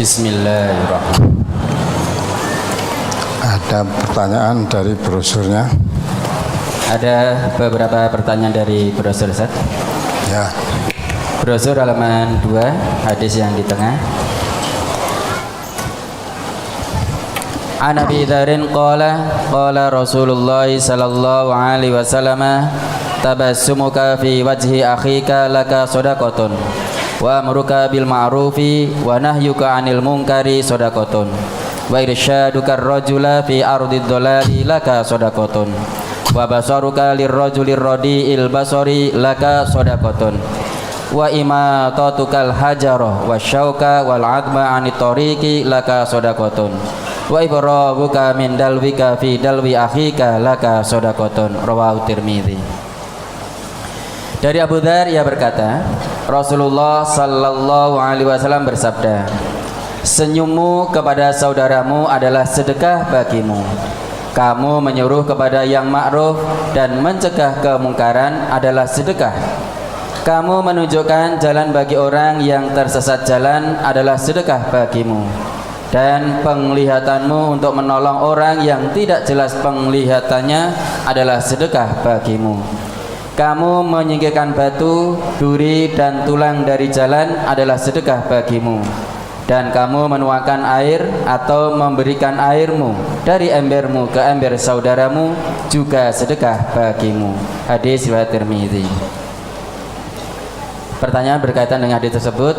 Bismillahirrahmanirrahim. Ada pertanyaan dari brosurnya? Ada beberapa pertanyaan dari brosur Ustaz. Ya. Brosur halaman 2, hadis yang di tengah. An Abi Dzarrin qala Rasulullah sallallahu alaihi wasallam tabassumuka fi wajhi akhika laka shadaqatun wa amruka bil ma'rufi wa nahyuka 'anil munkari shadaqatun wa irsyaduka ar-rajula fi ardid dhalali laka shadaqatun wa basaruka lirrajuli radiil basari laka shadaqatun wa imatatukal hajarah wa syauka wal adma 'anit tariqi laka shadaqatun wa ibrabuka min dalwika fi dalwi akhika laka shadaqatun. Rawahu Tirmidzi. Dari Abu Dzar, ia berkata, Rasulullah sallallahu alaihi wasallam bersabda, senyummu kepada saudaramu adalah sedekah bagimu. Kamu menyuruh kepada yang ma'ruf dan mencegah kemungkaran adalah sedekah. Kamu menunjukkan jalan bagi orang yang tersesat jalan adalah sedekah bagimu. Dan penglihatanmu untuk menolong orang yang tidak jelas penglihatannya adalah sedekah bagimu. Kamu menyingkirkan batu, duri, dan tulang dari jalan adalah sedekah bagimu. Dan kamu menuangkan air atau memberikan airmu dari embermu ke ember saudaramu juga sedekah bagimu. Hadis riwayat Tirmidzi. Pertanyaan berkaitan dengan hadis tersebut,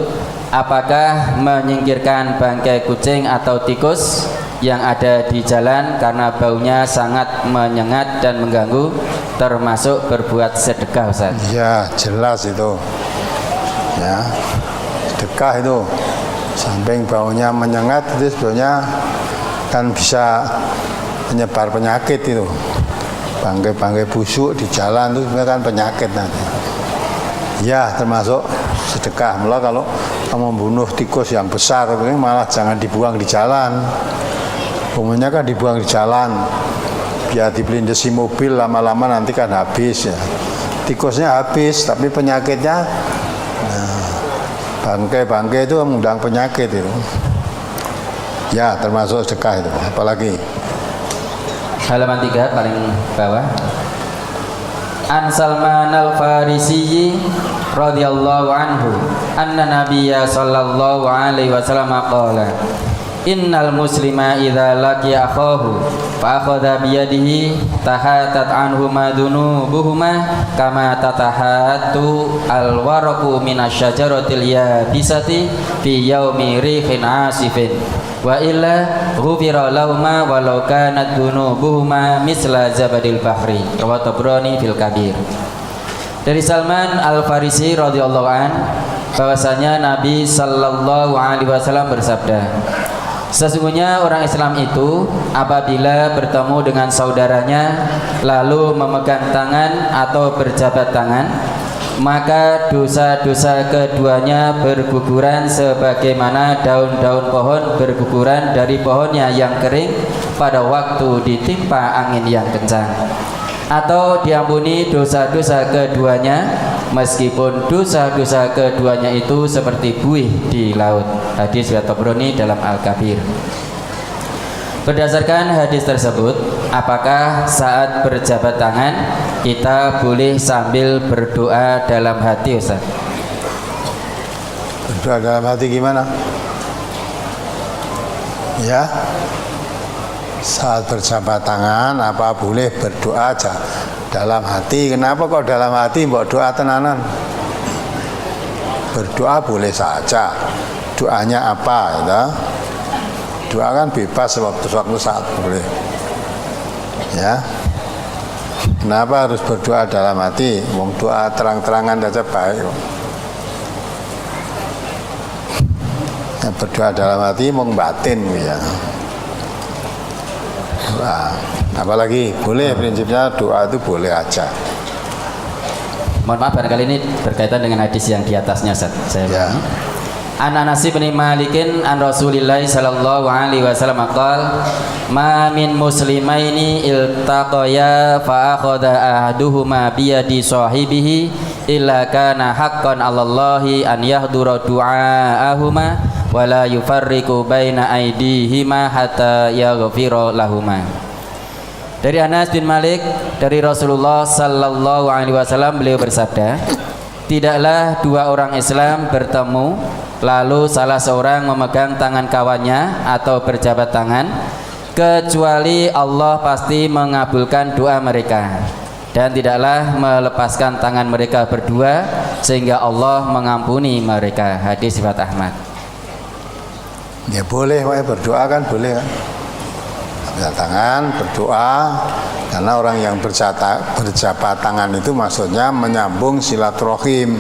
apakah menyingkirkan bangkai kucing atau tikus yang ada di jalan karena baunya sangat menyengat dan mengganggu termasuk berbuat sedekah, Ustaz? Ya, jelas itu. Ya, sedekah itu. Samping baunya menyengat, itu sebenarnya kan bisa menyebar penyakit itu. Bangkai-bangkai busuk di jalan itu sebenarnya kan penyakit nanti. Ya, termasuk sedekah. Mula kalau kamu membunuh tikus yang besar, malah jangan dibuang di jalan. Umumnya kan dibuang di jalan, biar dipelindesi mobil, lama-lama nanti kan habis ya. Tikusnya habis, tapi penyakitnya, bangkai-bangkai itu mengundang penyakit itu. Ya, termasuk sedekah itu. Apalagi halaman 3 paling bawah. An Salman al-Farisi radhiyallahu anhu anna nabiyya sallallahu alaihi wasallam qala innal muslima idza laqiya akhahu fa akhadha bi yadihi tahatat anhu madunubuhuma kama tatahatu al-waraqu minasy-syajaratil yabisati fi yaumi rihin asifin wa illa ghufira lahuma walau kanat dunubuhuma misla zabadil bahri. Rawahu Tabrani fil Kabir. Dari Salman Al-Farisi radhiyallahu an bahwasanya Nabi sallallahu alaihi wasallam bersabda, sesungguhnya orang Islam itu apabila bertemu dengan saudaranya lalu memegang tangan atau berjabat tangan, maka dosa-dosa keduanya berguguran sebagaimana daun-daun pohon berguguran dari pohonnya yang kering pada waktu ditimpa angin yang kencang, atau diampuni dosa-dosa keduanya meskipun dosa-dosa keduanya itu seperti buih di laut. Hadis riwayat Tabrani dalam Al-Kabir. Berdasarkan hadis tersebut, apakah saat berjabat tangan kita boleh sambil berdoa dalam hati, Ustaz? berdoa dalam hati gimana? Ya, saat berjabat tangan apa boleh berdoa aja dalam hati? Kenapa kok dalam hati mbok doa tenanan? Berdoa boleh saja. Doanya apa? Ya? Doa kan bebas sewaktu-waktu saat boleh. Ya. Kenapa harus berdoa dalam hati? Wong doa terang-terangan saja baik. Ya, berdoa dalam hati wong batin ya. Nah, apalagi boleh, prinsipnya doa itu boleh aja. Mohon maaf barangkali ini berkaitan dengan hadis yang di atasnya, Ustaz. Saya Ya. An Anas bin Malikin an Rasulillah sallallahu alaihi wasallam qala ma min muslimaini iltaqaya fa akhadha ahaduhuma bi yadi sahibihi illa kana haqqan 'alallahi an yahdura du'aahuma wa la yufarriqu baina aydihima hatta yaghfira lahuma. Dari Anas bin Malik dari Rasulullah sallallahu alaihi wasallam, beliau bersabda, tidaklah dua orang Islam bertemu lalu salah seorang memegang tangan kawannya atau berjabat tangan, kecuali Allah pasti mengabulkan doa mereka, dan tidaklah melepaskan tangan mereka berdua sehingga Allah mengampuni mereka. Hadis riwayat Ahmad. Ya boleh, berdoa kan boleh kan. Berjabat tangan, berdoa, karena orang yang berjabat tangan itu maksudnya menyambung silaturahim.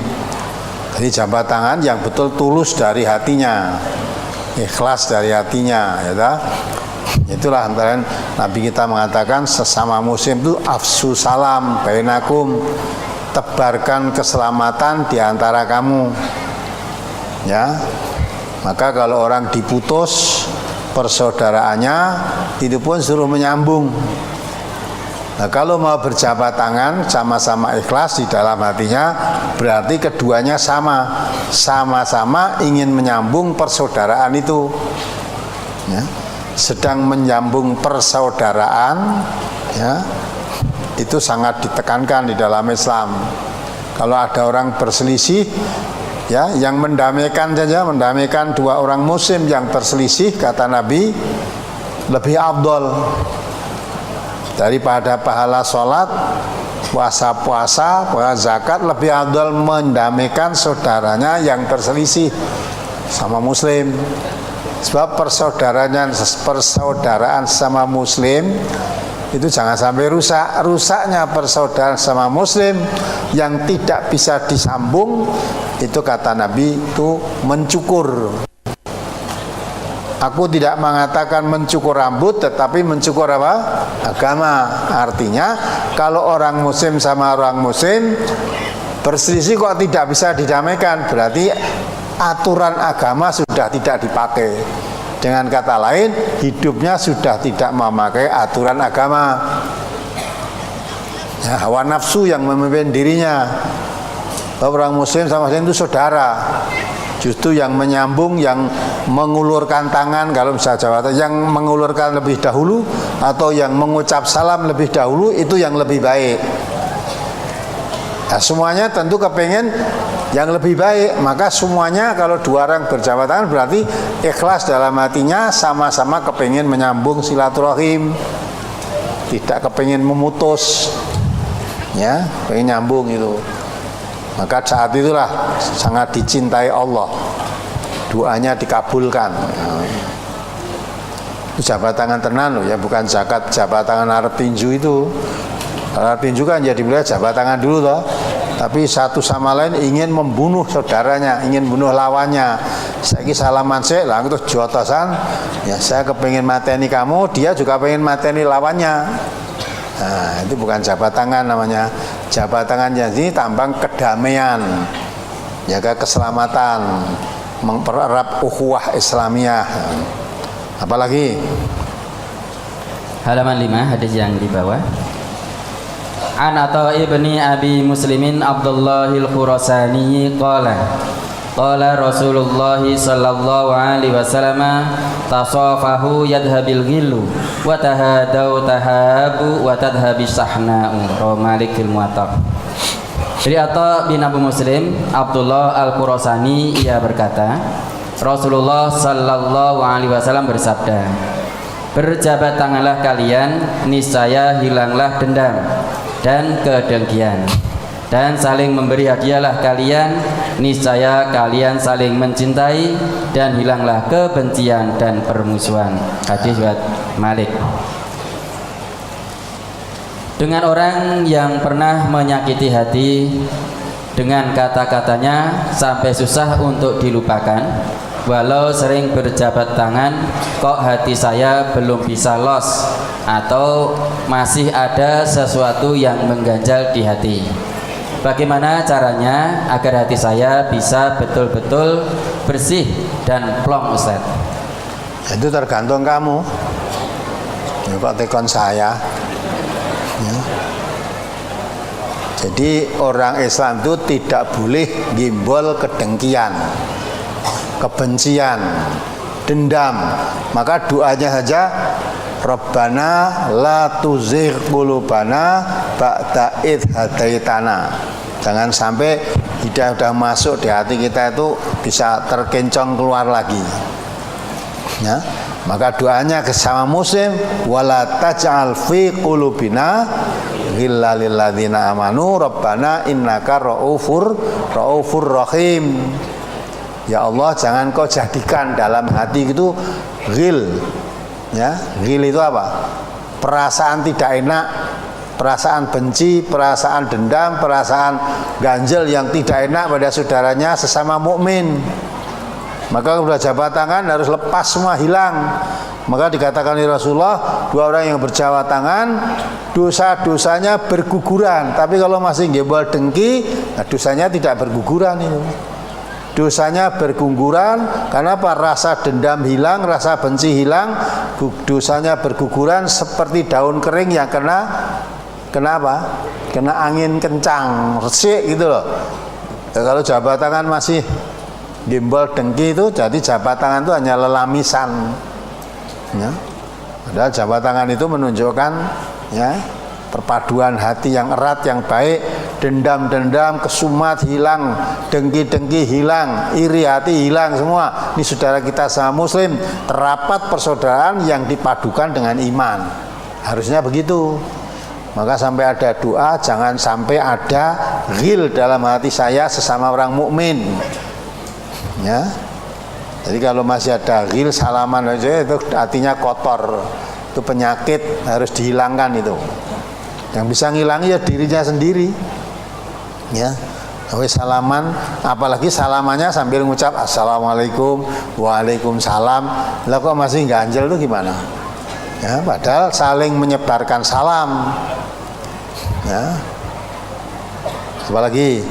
Jadi jabat tangan yang betul tulus dari hatinya, ikhlas dari hatinya, ya tak? Itulah antara Nabi kita mengatakan sesama muslim itu afsu salam bainakum, tebarkan keselamatan di antara kamu. Ya. Maka kalau orang diputus persaudaraannya, itu pun suruh menyambung. Nah, kalau mau berjabat tangan sama-sama ikhlas di dalam hatinya, berarti keduanya sama-sama ingin menyambung persaudaraan itu. Ya. Sedang menyambung persaudaraan, ya, itu sangat ditekankan di dalam Islam. Kalau ada orang berselisih, ya, yang mendamaikan saja, mendamaikan dua orang muslim yang berselisih, kata Nabi, lebih afdol daripada pahala sholat, puasa, zakat, lebih afdol mendamaikan saudaranya yang berselisih sama muslim. Sebab persaudaraan sama muslim itu jangan sampai rusak. Rusaknya persaudaraan sama muslim yang tidak bisa disambung, itu kata Nabi itu mencukur. Aku tidak mengatakan mencukur rambut, tetapi mencukur apa? Agama. Artinya kalau orang muslim sama orang muslim berselisih kok tidak bisa didamaikan, berarti aturan agama sudah tidak dipakai. Dengan kata lain, hidupnya sudah tidak memakai aturan agama. Ya, hawa nafsu yang memimpin dirinya. Orang muslim sama muslim itu saudara. Justru yang menyambung, yang mengulurkan tangan, kalau misalnya Jawa, yang mengulurkan lebih dahulu atau yang mengucap salam lebih dahulu, itu yang lebih baik. Nah, semuanya tentu kepengen yang lebih baik. Maka semuanya kalau dua orang berjabat tangan berarti ikhlas dalam hatinya, sama-sama kepengen menyambung silaturahim, tidak kepengen memutus, ya, pengen nyambung itu. Maka saat itulah sangat dicintai Allah, doanya dikabulkan. Itu jabat tangan tenan loh ya, bukan zakat jabat tangan arep tinju itu. Arep tinju kan jadi boleh jabat tangan dulu toh. Tapi satu sama lain ingin membunuh saudaranya, ingin bunuh lawannya. Saiki salaman sik, lah itu jotosan. Ya saya kepengin mateni kamu, dia juga pengen mateni lawannya. Nah, itu bukan jabat tangan namanya. Jabat tangan jadi tambang kedamaian, jaga keselamatan, mempererat ukhuwah Islamiyah. Apalagi halaman 5 hadis yang di bawah. An Atha ibni Abi Muslimin Abdullahil Khurasani qala Rasulullah sallallahu alaihi wasallam tasafahu yadhabil ghillu wa tahadau tahabu wa tadhabis sahna'u. Rawi Malik fil Muwatta. Dari Atha bin Abu Muslim Abdullah Al-Khurasani, ia berkata, Rasulullah sallallahu alaihi wasallam bersabda, berjabat tanganlah kalian, niscaya hilanglah dendam dan kedengkian, dan saling memberi hadiahlah kalian, niscaya kalian saling mencintai, dan hilanglah kebencian dan permusuhan. Hadis riwayat Malik. Dengan orang yang pernah menyakiti hati dengan kata-katanya sampai susah untuk dilupakan, walau sering berjabat tangan, kok hati saya belum bisa los, atau masih ada sesuatu yang mengganjal di hati. Bagaimana caranya agar hati saya bisa betul-betul bersih dan plong, Ustaz? itu tergantung kamu. Ya, kok tekon saya. Ya. Jadi orang Islam itu tidak boleh gimbol kedengkian. kebencian, dendam, maka doanya saja Rabbana la tuzigh qulubana ba'da idh hadaitana. Jangan sampai hidayah sudah masuk di hati kita itu bisa terkencong keluar lagi. Ya, maka doanya ke sama muslim, wala taj'al fi qulubina ghillal lil ladzina amanu rabbana innaka raufur rahim. Ya Allah, jangan kau jadikan dalam hati itu ghil. Ya, ghil itu apa? Perasaan tidak enak, perasaan benci, perasaan dendam, perasaan ganjel yang tidak enak pada saudaranya sesama mukmin. Maka sudah jabat tangan harus lepas semua, hilang. Maka dikatakan oleh Rasulullah, dua orang yang berjabat tangan dosa-dosanya berguguran. Tapi kalau masih gembol dengki, nah dosanya tidak berguguran itu. Dosanya berguguran karena apa? Rasa dendam hilang, rasa benci hilang, dosanya berguguran seperti daun kering yang kena apa? Kena angin kencang, resik gitu loh. Ya, kalau jabat tangan masih gembol dengki itu, jadi jabat tangan itu hanya lelamisan. Ya. Padahal jabat tangan itu menunjukkan ya perpaduan hati yang erat, yang baik. Dendam-dendam, kesumat hilang, dengki-dengki hilang, iri hati hilang semua. Ini saudara kita sama muslim, terapat persaudaraan yang dipadukan dengan iman. Harusnya begitu. Maka sampai ada doa, jangan sampai ada ghil dalam hati saya sesama orang mukmin. Ya. Jadi kalau masih ada ghil, salaman aja itu artinya kotor. Itu penyakit, harus dihilangkan itu. Yang bisa ngilangi ya dirinya sendiri. Ya, salaman, apalagi salamannya sambil ngucap assalamualaikum, waalaikumsalam. Lah kok masih ganjel tuh gimana? Ya, padahal saling menyebarkan salam. Ya, apalagi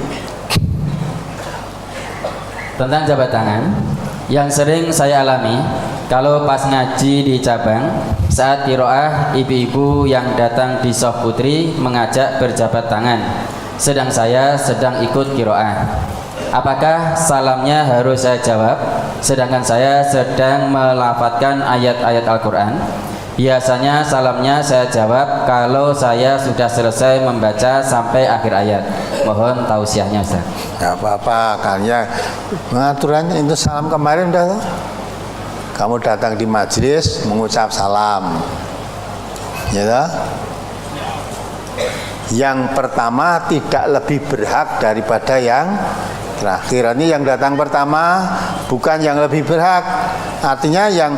tentang jabat tangan yang sering saya alami kalau pas ngaji di cabang, saat qiraah ibu-ibu yang datang di sof putri mengajak berjabat tangan, sedang saya sedang ikut qiraah. Apakah salamnya harus saya jawab sedangkan saya sedang melafadzkan ayat-ayat Al-Quran? Biasanya salamnya saya jawab kalau saya sudah selesai membaca sampai akhir ayat. Mohon tausiahnya, Ustaz. Gak apa-apa, kalian pengaturannya itu salam kemarin udah. Kamu datang di majelis mengucap salam, ya toh? Yang pertama tidak lebih berhak daripada yang terakhir. Ini yang datang pertama bukan yang lebih berhak. Artinya yang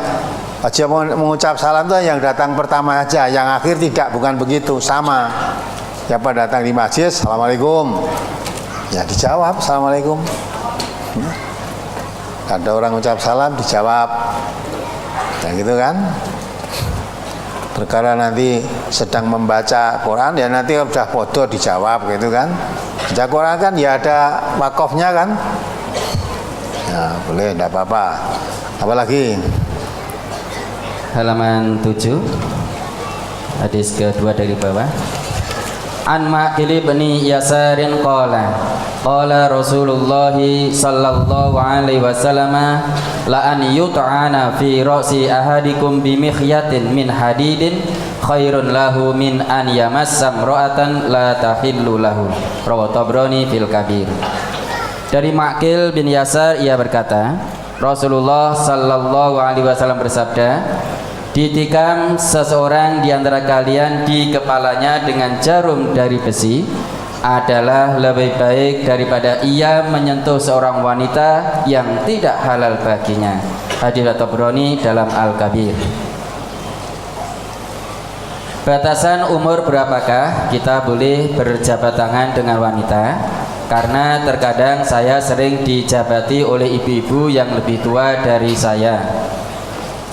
aja mengucap salam itu yang datang pertama aja, yang akhir tidak, bukan begitu, sama. Siapa datang di masjid, assalamualaikum, ya dijawab assalamualaikum. Ada orang ucap salam dijawab, kayak gitu kan. Perkara nanti sedang membaca Quran ya nanti udah podo dijawab gitu kan. Baca Quran kan ya ada wakofnya kan. Ya boleh, tidak apa-apa. Apalagi halaman 7 hadis kedua dari bawah. An Ma'qil bin Yasarin qala Rasulullah sallallahu alaihi wasallam la an yut'ana fi ra'si ahadikum bi mikhyatin min hadidin khairun lahu min an yamassa imra'atan la tahillu lahu. Rawahu Tabrani fil Kabir. Dari Ma'qil bin Yasar ia berkata, Rasulullah sallallahu alaihi wasallam bersabda, ditikam seseorang di antara kalian di kepalanya dengan jarum dari besi adalah lebih baik daripada ia menyentuh seorang wanita yang tidak halal baginya. Hadits Tabrani dalam Al-Kabir. Batasan umur berapakah kita boleh berjabat tangan dengan wanita? Karena terkadang saya sering dijabati oleh ibu-ibu yang lebih tua dari saya.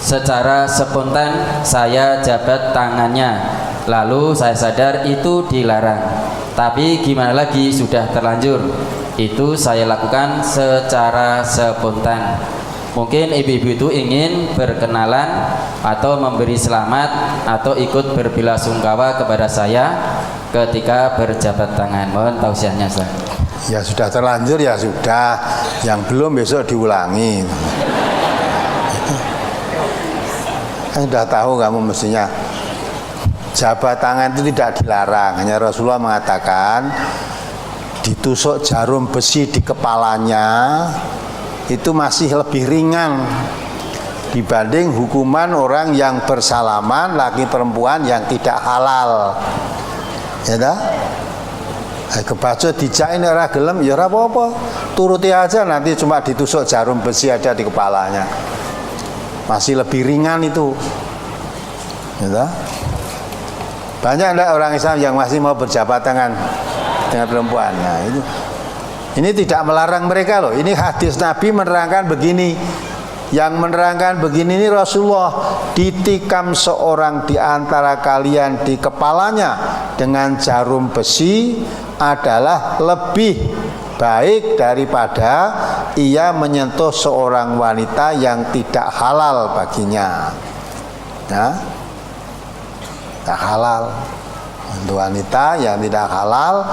Secara spontan saya jabat tangannya, lalu saya sadar itu dilarang. Tapi gimana lagi, sudah terlanjur. Itu saya lakukan secara spontan. Mungkin ibu-ibu itu ingin berkenalan atau memberi selamat atau ikut berbelasungkawa kepada saya ketika berjabat tangan. Mohon tausiahnya, Ustaz. Ya sudah terlanjur ya sudah, yang belum besok diulangi. Kan sudah tahu kamu mestinya jabat tangan itu tidak dilarang. Hanya Rasulullah mengatakan ditusuk jarum besi di kepalanya itu masih lebih ringan dibanding hukuman orang yang bersalaman laki perempuan yang tidak halal. Ya dah? Kebacut dijain ora gelem ya ora apa-apa. Turuti aja, nanti cuma ditusuk jarum besi ada di kepalanya. Masih lebih ringan itu. Ya. Banyak enggak orang Islam yang masih mau berjabat tangan dengan perempuan. Nah, itu. Ini tidak melarang mereka loh. Ini hadis Nabi menerangkan begini. Yang menerangkan begini ini Rasulullah, ditikam seorang di antara kalian di kepalanya dengan jarum besi adalah lebih baik daripada ia menyentuh seorang wanita yang tidak halal baginya. Ya, tidak halal. Untuk wanita yang tidak halal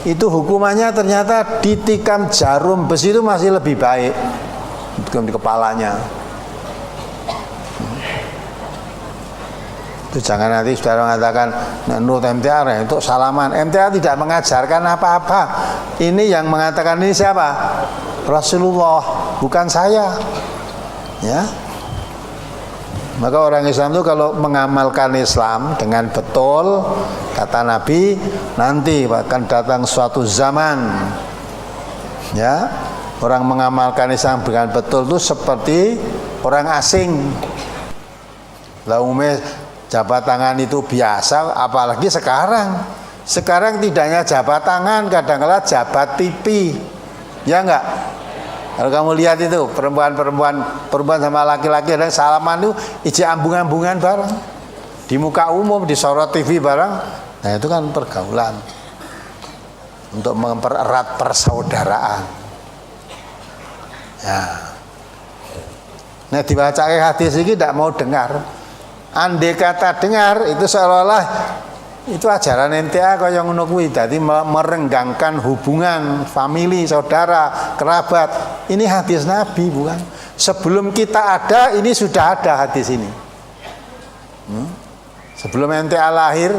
itu hukumannya ternyata ditikam jarum besi itu masih lebih baik di kepalanya. Itu jangan nanti saudara mengatakan menurut MTA untuk salaman. MTA tidak mengajarkan apa-apa. Ini yang mengatakan ini siapa? Rasulullah, bukan saya. Ya. Maka orang Islam itu kalau mengamalkan Islam dengan betul, kata Nabi, nanti akan datang suatu zaman, ya, orang mengamalkan Islam dengan betul itu seperti orang asing. Umumnya jabat tangan itu biasa, apalagi sekarang. Sekarang tidak hanya jabat tangan, kadang-kadang jabat pipi. Ya enggak? Kalau kamu lihat itu perempuan sama laki-laki ada salaman itu ijek ambung-ambungan bareng. Di muka umum, di sorot TV bareng. Nah, itu kan pergaulan untuk mempererat persaudaraan. Ya. Nah, dibaca hadis ini tidak mau dengar. Andai kata dengar itu seolah-olah itu ajaran MTA kaya ngono kuwi, dadi merenggangkan hubungan famili, saudara, kerabat. Ini hadis Nabi bukan. Sebelum kita ada ini sudah ada hadis ini. Sebelum MTA lahir,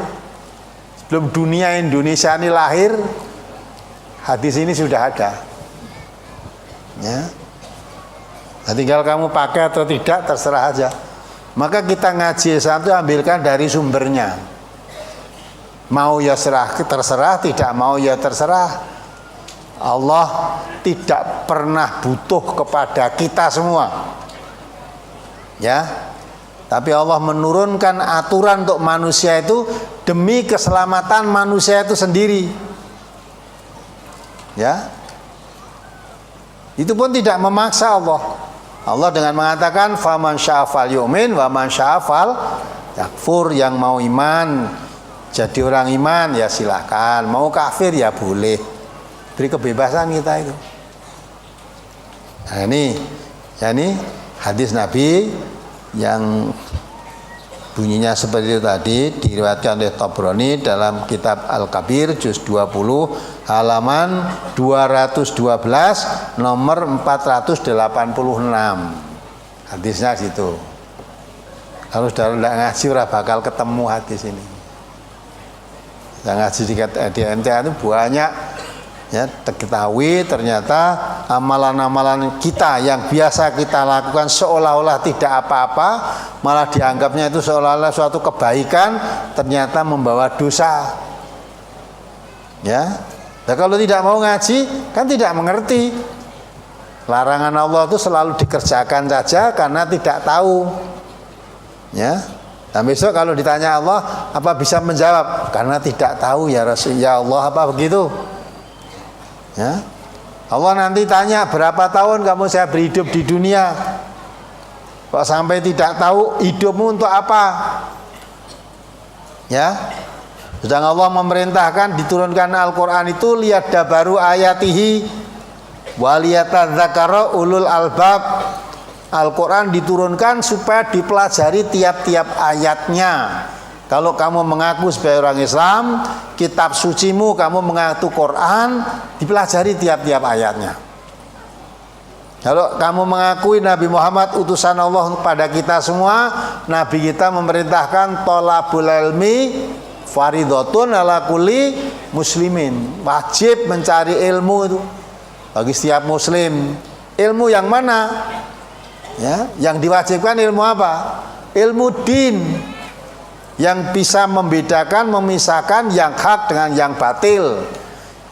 sebelum dunia Indonesia ini lahir, hadis ini sudah ada. Ya. Nah, tinggal kamu pakai atau tidak terserah aja. Maka kita ngaji Islam itu ambilkan dari sumbernya. Mau ya terserah, tidak mau ya terserah. Allah tidak pernah butuh kepada kita semua. Ya. Tapi Allah menurunkan aturan untuk manusia itu demi keselamatan manusia itu sendiri. Ya. Itu pun tidak memaksa Allah. Allah dengan mengatakan faman sya'afal yu'min wa man sya'afal yakfur, yang mau iman jadi orang iman ya silakan, mau kafir ya boleh. Beri kebebasan kita itu. Nah, ini hadis Nabi yang bunyinya seperti itu tadi, diriwayatkan oleh Tabrani dalam kitab Al-Kabir juz 20 halaman 212 nomor 486. Hadisnya situ. Kalau saudara tidak ngaji ora bakal ketemu hadis ini. Yang ngaji di MTA itu banyak ya, ketahui ternyata amalan-amalan kita yang biasa kita lakukan seolah-olah tidak apa-apa, malah dianggapnya itu seolah-olah suatu kebaikan, ternyata membawa dosa. Ya. Nah, kalau tidak mau ngaji kan tidak mengerti. Larangan Allah itu selalu dikerjakan saja karena tidak tahu. Ya. Nah, besok kalau ditanya Allah, apa bisa menjawab? Karena tidak tahu ya Rasul, ya Allah, apa begitu? Ya. Allah nanti tanya berapa tahun kamu saya berhidup di dunia? Kok sampai tidak tahu hidupmu untuk apa? Ya. Sedang Allah memerintahkan diturunkan Al-Quran itu lihat dabaru ayatihi waliyatadzakara ulul albab. Al-Quran diturunkan supaya dipelajari tiap-tiap ayatnya, Kalau kamu mengaku sebagai orang Islam, kitab sucimu kamu mengaku Quran, dipelajari tiap-tiap ayatnya. Kalau kamu mengakui Nabi Muhammad utusan Allah pada kita semua, Nabi kita memerintahkan thalabul ilmi faridhatun ala kulli muslimin. Wajib mencari ilmu itu bagi setiap muslim. Ilmu yang mana? Ya, yang diwajibkan ilmu apa? Ilmu din, yang bisa membedakan, memisahkan yang hak dengan yang batil,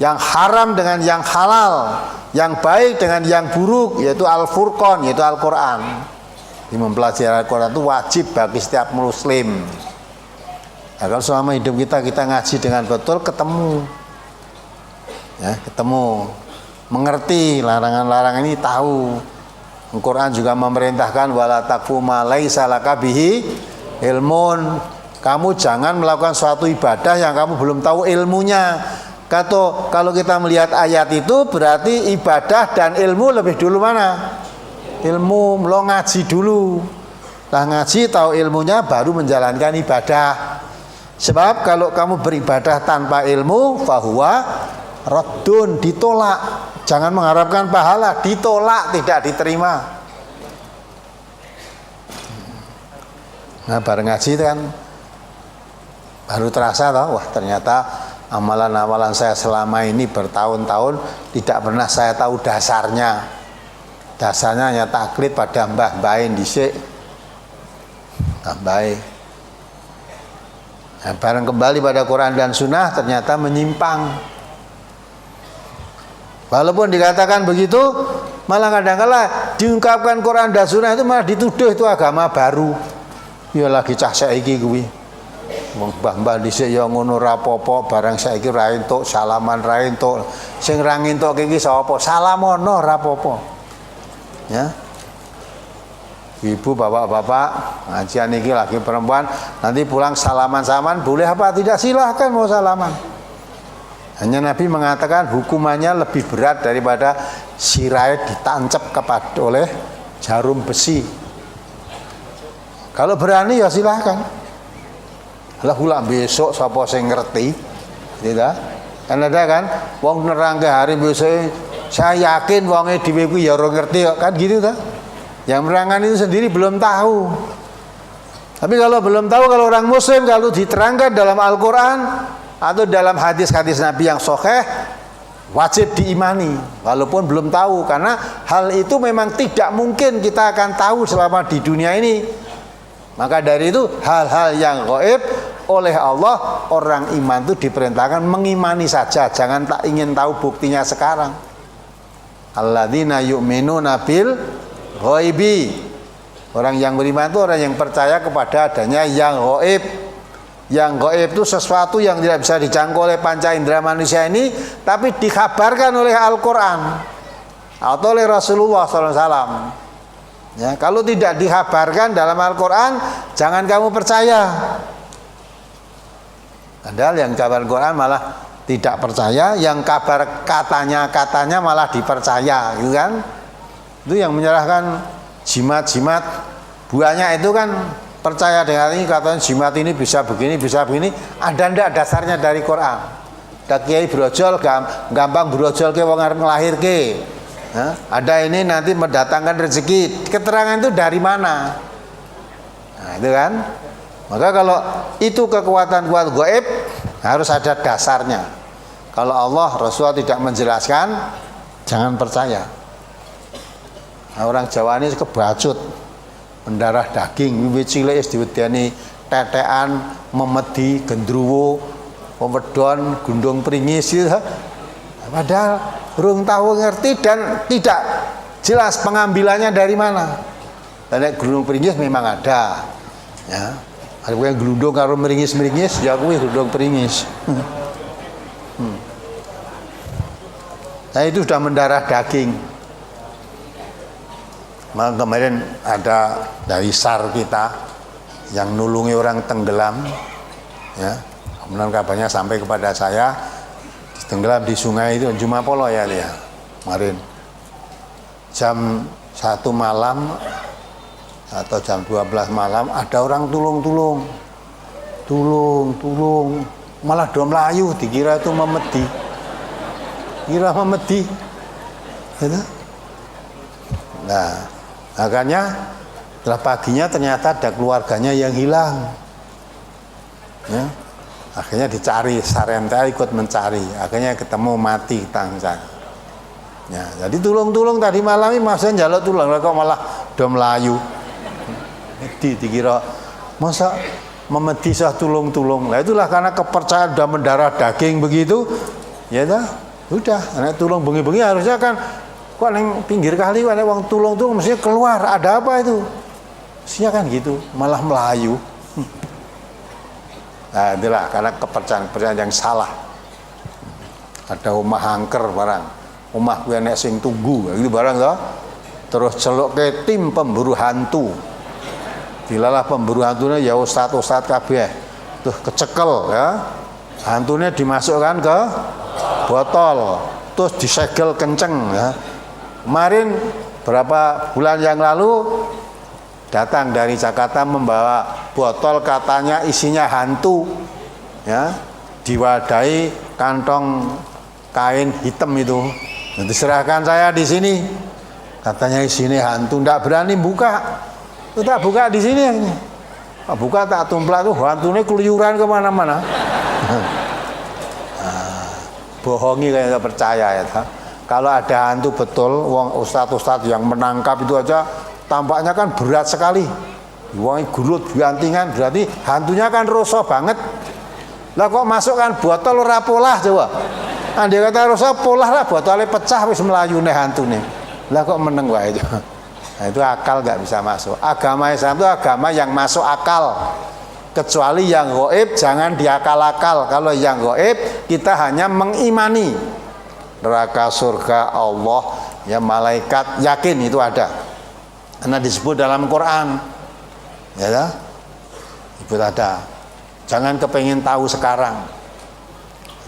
yang haram dengan yang halal, yang baik dengan yang buruk, yaitu Al-Furqan, yaitu Al-Quran. Mempelajari Al-Quran itu wajib bagi setiap muslim. Nah, kalau selama hidup kita ngaji dengan betul, ketemu, ya, ketemu, mengerti larangan-larangan ini, tahu. Al-Quran juga memerintahkan wala taqfu ma laisa laka bihi ilmun. Kamu jangan melakukan suatu ibadah yang kamu belum tahu ilmunya. Kalau kita melihat ayat itu berarti ibadah dan ilmu lebih dulu mana? Ilmu, lo ngaji dulu. Lah ngaji tahu ilmunya baru menjalankan ibadah. Sebab kalau kamu beribadah tanpa ilmu, fahuwa raddun, ditolak. Jangan mengharapkan pahala, ditolak, tidak diterima. Nah, bareng ngaji itu kan baru terasa toh, wah ternyata amalan-amalan saya selama ini bertahun-tahun tidak pernah saya tahu dasarnya. Dasarnya hanya taklid pada mbah-mbahin dhisik. Mbah. Nah, bareng kembali pada Quran dan Sunnah ternyata menyimpang. Walaupun dikatakan begitu, malah kadang-kala diungkapkan Quran dan Sunnah itu malah dituduh itu agama baru. Ya lagi cah saiki kuwi. Mbah-mbah dhisik ya ngono ra apa-apa, barang saiki ra entuk salaman ra entuk. Sing ra entuk iki sapa? Salamono ra apa-apa. Ya. Ibu, bapak-bapak, ngajian iki lagi perempuan, nanti pulang salaman-salaman boleh apa tidak? Silahkan mau salaman. Hanya Nabi mengatakan hukumannya lebih berat daripada sirai ditancap oleh jarum besi. Kalau berani ya silahkan. Lah pula besok sapa sing ngerti, tidak? Kan ada kan, wong nerangke hari besok, saya yakin wonge dhewe kuwi ya ora ngerti kok, kan gitu ta? Yang menerangkan itu sendiri belum tahu. Tapi kalau belum tahu, kalau orang muslim kalau diterangkan dalam Al-Quran atau dalam hadis-hadis Nabi yang sahih, wajib diimani walaupun belum tahu, karena hal itu memang tidak mungkin kita akan tahu selama di dunia ini. Maka dari itu hal-hal yang gaib oleh Allah, orang iman itu diperintahkan mengimani saja, jangan tak ingin tahu buktinya sekarang. Alladzina yu'minuna bil ghaibi. Orang yang beriman itu orang yang percaya kepada adanya yang gaib. Yang gaib itu sesuatu yang tidak bisa dijangkau oleh panca indera manusia ini, tapi dikabarkan oleh Al-Quran atau oleh Rasulullah SAW. Ya, kalau tidak dikabarkan dalam Al-Quran, jangan kamu percaya. Padahal yang kabar Al-Quran malah tidak percaya, yang kabar katanya malah dipercaya, gitu kan? Itu yang menyerahkan jimat-jimat buahnya itu kan percaya dengan ini, katanya jimat ini bisa begini, ada ndak dasarnya dari Quran? Ada kiai brojol, gampang brojol ke wong arep nglahirke. Nah, ada ini nanti mendatangkan rezeki. Keterangan itu dari mana? Nah, itu kan. Maka kalau itu kekuatan gaib harus ada dasarnya. Kalau Allah Rasulullah tidak menjelaskan, jangan percaya. Nah, orang Jawa ini kebacut, mendarah daging, wiwit cilik wis diwedani tetekan, memedi, gendruwo, wedon, gundung pringis gitu. Padahal urung tahu ngerti dan tidak jelas pengambilannya dari mana. Dan gundung pringis memang ada. Ya. Ada yang gelundung karo meringis-meringis, ya kuwi gundung pringis. Nah itu sudah mendarah daging. Maka kemarin ada dari SAR kita yang nulungi orang tenggelam, ya. Kemudian kabarnya sampai kepada saya, tenggelam di sungai itu Jumapolo ya dia. Kemarin jam 1 malam atau jam 12 malam ada orang tulung tulung, malah do melayu dikira itu memedi. Kira memedi. Gitu. Nah, makanya setelah paginya ternyata ada keluarganya yang hilang. Ya. Akhirnya dicari, Sarente ikut mencari. Akhirnya ketemu mati tangsa. Ya, jadi tulung tadi malam ini maksudnya njaluk tulung kok malah do melayu. Dikira masa memedi sah tulung. Nah itulah karena kepercayaan udah mendarah daging begitu. Ya dah, udah anak tulung bengi-bengi harusnya kan kok neng pinggir kali ada wong tulung mestinya keluar, ada apa itu? Mestinya kan gitu, malah melayu. Nah itulah karena kepercayaan yang salah. Ada omah angker barang, omah gue nek sing tunggu, gitu barang toh. Terus celuk ke tim pemburu hantu. Dilalah pemburu hantunya ya ustadz kabeh. Tuh kecekel ya. Hantunya dimasukkan ke botol, terus disegel kenceng ya. Kemarin berapa bulan yang lalu datang dari Jakarta membawa botol katanya isinya hantu ya, diwadahi kantong kain hitam itu. Nah, diserahkan saya di sini katanya isinya hantu, ndak berani buka. Tak buka di sini. Buka tak tumplak tuh hantunya keluyuran kemana-mana. Bohongi kayak nggak percaya ya. Kalau ada hantu betul, wong ustadz yang menangkap itu aja tampaknya kan berat sekali. Wong gulut gantingan berarti hantunya kan roso banget. Lah kok masukkan botol ora polah coba. Andai kata roso polah lah botolnya pecah wis melayune hantune. Lah kok meneng wae itu. Nah, itu akal nggak bisa masuk. Agama Islam itu agama yang masuk akal. Kecuali yang gaib jangan diakal-akal. Kalau yang gaib kita hanya mengimani neraka, surga, Allah, ya malaikat, yakin itu ada. Karena disebut dalam Quran. Ya, itu ada. Jangan kepengin tahu sekarang.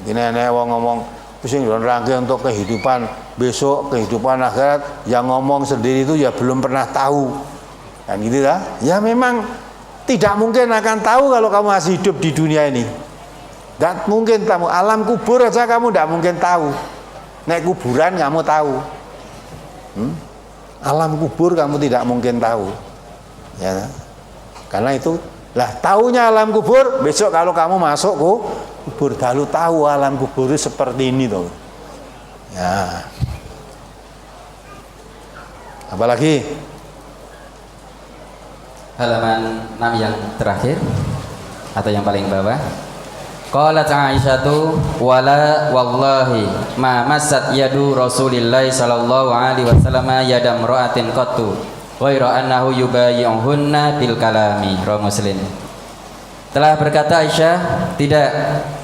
Ini nenek wong ngomong pusing don rangkai untuk kehidupan besok, kehidupan akhirat, yang ngomong sendiri itu ya belum pernah tahu. Kan gitu ya. Ya memang tidak mungkin akan tahu kalau kamu masih hidup di dunia ini. Gak mungkin kamu alam kubur aja kamu tidak mungkin tahu. Naik kuburan kamu tahu. Alam kubur kamu tidak mungkin tahu. Ya. Karena itu lah taunya alam kubur besok kalau kamu masuk kubur lalu tahu alam kubur itu seperti ini tuh. Ya. Apalagi halaman 6 yang terakhir atau yang paling bawah. Qalat Aisyatu wala wallahi ma massat yadu Rasulillah sallallahu alaihi wasallam yadam ra'atin qattu ghaira annahu yubayyi'uhunna bil kalami. Rawi Muslim. Telah berkata Aisyah, tidak,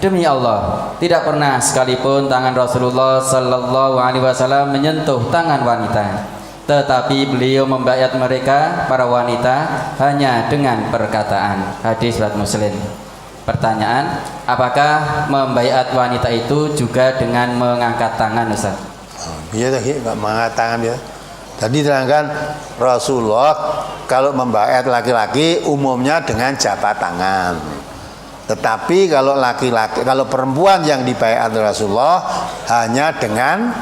demi Allah, tidak pernah sekalipun tangan Rasulullah sallallahu alaihi wasallam menyentuh tangan wanita. Tetapi beliau membayat mereka para wanita hanya dengan perkataan. Hadis riwayat Muslim. Pertanyaan, apakah membayat wanita itu juga dengan mengangkat tangan, Ustaz? Iya dah, enggak mengangkat tangan dia. Tadi terangkan Rasulullah kalau membayat laki-laki umumnya dengan jabat tangan. Tetapi kalau laki-laki, kalau perempuan yang dibayat Rasulullah hanya dengan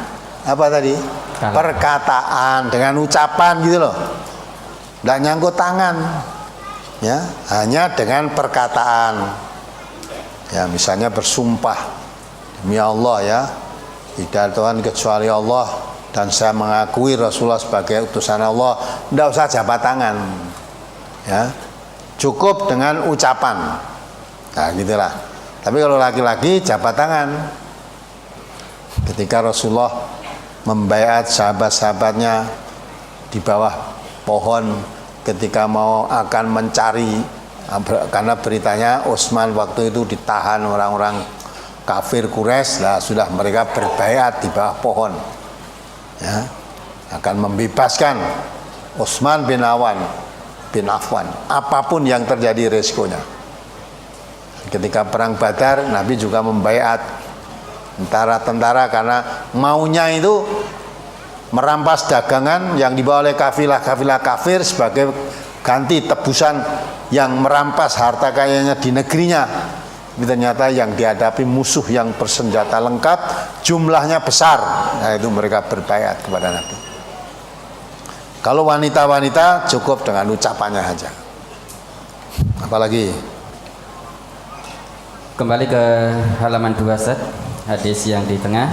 apa tadi? Perkataan, dengan ucapan gitu loh. Enggak nyangkut tangan. Ya, hanya dengan perkataan. Ya, misalnya bersumpah demi Allah ya, tidak ada Tuhan kecuali Allah dan saya mengakui Rasulullah sebagai utusan Allah. Tidak usah jabat tangan. Ya. Cukup dengan ucapan. Nah, gitulah. Tapi kalau laki-laki jabat tangan. Ketika Rasulullah membaiat sahabat-sahabatnya di bawah pohon ketika mau akan mencari, karena beritanya Utsman waktu itu ditahan orang-orang kafir Quraisy, lah sudah mereka berbaiat di bawah pohon ya, akan membebaskan Utsman bin Affan apapun yang terjadi resikonya. Ketika perang Badar Nabi juga membaiat tentara-tentara karena maunya itu merampas dagangan yang dibawa oleh kafilah-kafilah kafir sebagai ganti tebusan yang merampas harta kayanya di negerinya. Tapi ternyata yang dihadapi musuh yang bersenjata lengkap, jumlahnya besar. Nah, itu mereka berbaiat kepada Nabi. Kalau wanita-wanita cukup dengan ucapannya saja. Apalagi? Kembali ke halaman 2 Ustaz, hadis yang di tengah.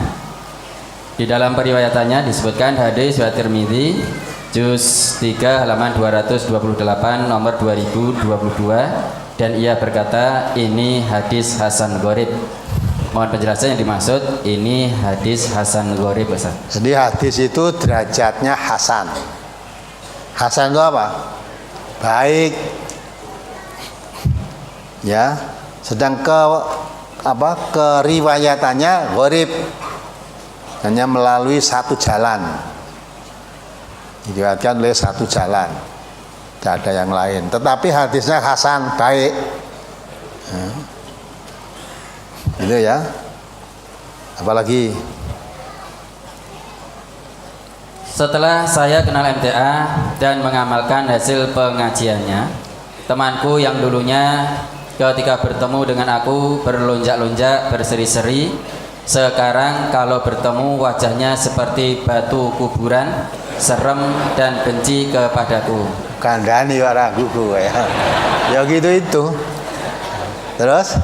Di dalam periwayatannya disebutkan hadis riwayat Tirmidzi juz 3 halaman 228 nomor 2022, dan ia berkata ini hadis hasan gharib. Mohon penjelasan yang dimaksud ini hadis hasan gharib, Ustaz. Jadi hadis itu derajatnya hasan. Hasan itu apa? Baik. Ya. Sedang keriwayatannya gharib. Hanya melalui satu jalan. Diriwayatkan oleh satu jalan. Tidak ada yang lain. Tetapi hadisnya hasan, baik. Gitu ya. Apalagi? Setelah saya kenal MTA dan mengamalkan hasil pengajiannya, temanku yang dulunya ketika bertemu dengan aku berlonjak-lonjak, berseri-seri, sekarang kalau bertemu wajahnya seperti batu kuburan, serem dan benci kepadaku. Kandani ragu gue ya. Ya gitu itu. Terus?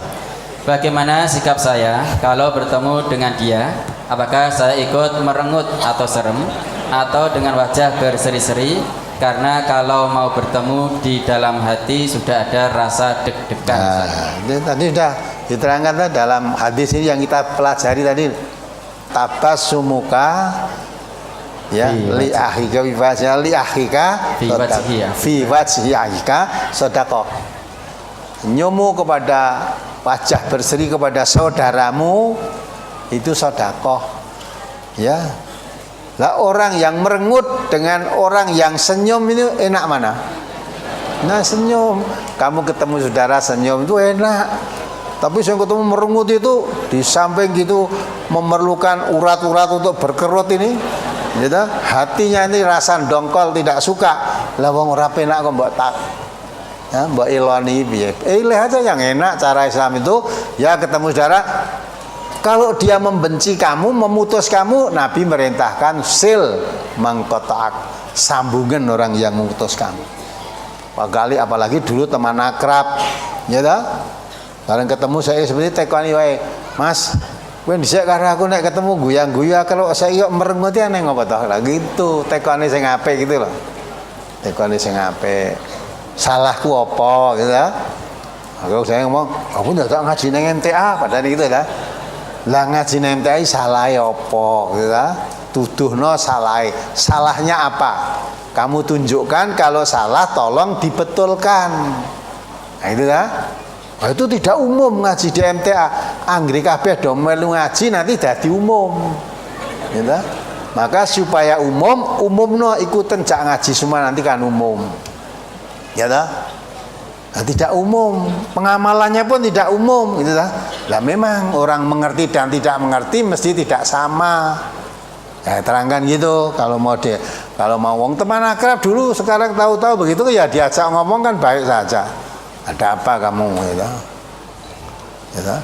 Bagaimana sikap saya kalau bertemu dengan dia? Apakah saya ikut merengut atau serem, atau dengan wajah berseri-seri? Karena kalau mau bertemu di dalam hati sudah ada rasa deg-degan. Ini tadi sudah diterangkan dalam hadis ini yang kita pelajari tadi. Tabassumuka ya li akhika li akhika fi wajhi akhika sedekah. Nyomu kepada wajah berseri kepada saudaramu itu sedekah. Ya. Lah orang yang merengut dengan orang yang senyum itu enak mana? Nah senyum, kamu ketemu saudara senyum itu enak. Tapi saya ketemu merengut itu di samping gitu memerlukan urat-urat untuk berkerut ini, gitu. Hatinya ini rasa dongkol tidak suka. Lah wong ora penak kok mbok tak, ya mbok iloni piye? Ilih aja yang enak cara Islam itu ya ketemu saudara. Kalau dia membenci kamu, memutus kamu, Nabi merintahkan sil mengkotak, sambungan orang yang memutus kamu. Apalagi dulu teman akrab, ya dah. Kalau ketemu saya seperti tekoni wae, Mas, kowe dhisik karo aku nek ketemu guyang-guyu kalau saya yo merengut ya neng apa toh? Lah gitu, tekoni sing apik gitu loh. Tekoni sing apik. Salahku apa gitu ya. Aku saya ngomong, aku ndak ngaji nang MTA padahal gitu dah. Lah ngaji NMTI salah apa gitu lah. Tuduhno salah. Salahnya apa? Kamu tunjukkan kalau salah tolong dibetulkan. Nah itu lah. Nah, itu tidak umum ngaji di MTA. Anggri kabeh do melu ngaji nanti dadi umum. Gitu. Maka supaya umumno ikutan jak ngaji semua nanti kan umum. Ya dah. Nah, tidak umum, pengamalannya pun tidak umum, gitu lah. Lah memang orang mengerti dan tidak mengerti mesti tidak sama. Ya, terangkan gitu. Kalau mau wong teman akrab dulu, sekarang tahu-tahu begitu ya diajak ngomong kan baik saja. Ada apa kamu, gitu. Gitu.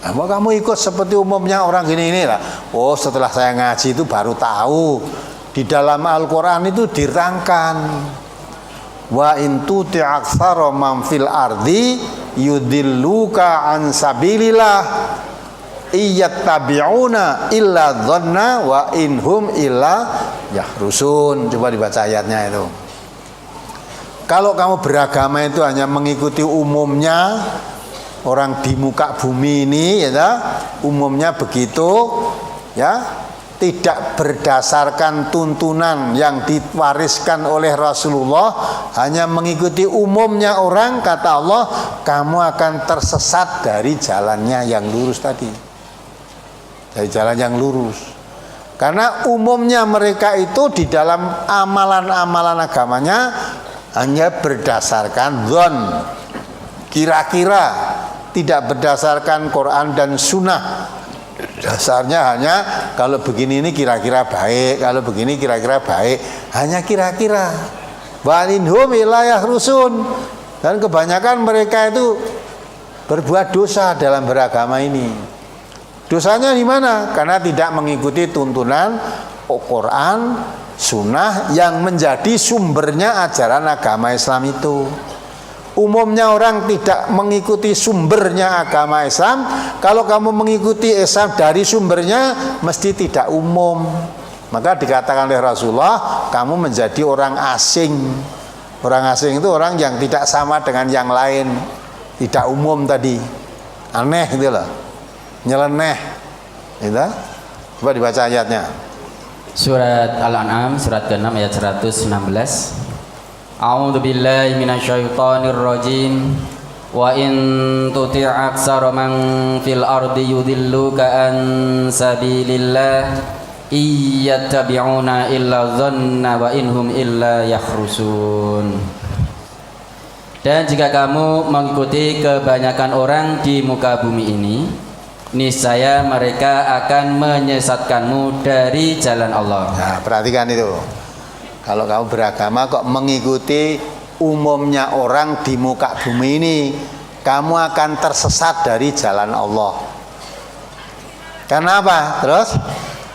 Nah, mau kamu ikut seperti umumnya orang gini lah. Oh, setelah saya ngaji itu baru tahu di dalam Al-Quran itu dirangkan. Wa in tuti aktsara man fil ardi yudilluka an sabilillah iyattabi'una illa dhanna wa inhum illa yahrusun. Coba dibaca ayatnya itu. Kalau kamu beragama itu hanya mengikuti umumnya orang di muka bumi ini ya, umumnya begitu ya, tidak berdasarkan tuntunan yang diwariskan oleh Rasulullah, hanya mengikuti umumnya orang, kata Allah, kamu akan tersesat dari jalannya yang lurus tadi. Dari jalan yang lurus. Karena umumnya mereka itu di dalam amalan-amalan agamanya hanya berdasarkan dzon, kira-kira, tidak berdasarkan Quran dan Sunnah. Dasarnya hanya kalau begini ini kira-kira baik, kalau begini kira-kira baik, hanya kira-kira. Walinhum ilayah rusun, Dan kebanyakan mereka itu berbuat dosa dalam beragama ini. Dosanya di mana? Karena tidak mengikuti tuntunan Al-Quran, Sunnah yang menjadi sumbernya ajaran agama Islam itu. Umumnya orang tidak mengikuti sumbernya agama Islam. Kalau kamu mengikuti Islam dari sumbernya, mesti tidak umum. Maka dikatakan oleh Rasulullah, kamu menjadi orang asing. Orang asing itu orang yang tidak sama dengan yang lain, tidak umum tadi, aneh gitu loh, nyeleneh, gitu. Coba dibaca ayatnya. Surat Al-An'am surat ke-6 ayat 116. A'udzu billahi minasyaitonir rajim. Wa in tuti' aksara man fil ardi yudilluka an sabilillah iyattabi'una illa dhanna wa inhum illa yakhrusun. Dan jika kamu mengikuti kebanyakan orang di muka bumi ini, niscaya mereka akan menyesatkanmu dari jalan Allah. Nah, perhatikan itu. Kalau kamu beragama kok mengikuti umumnya orang di muka bumi ini, kamu akan tersesat dari jalan Allah. Karena apa? Terus?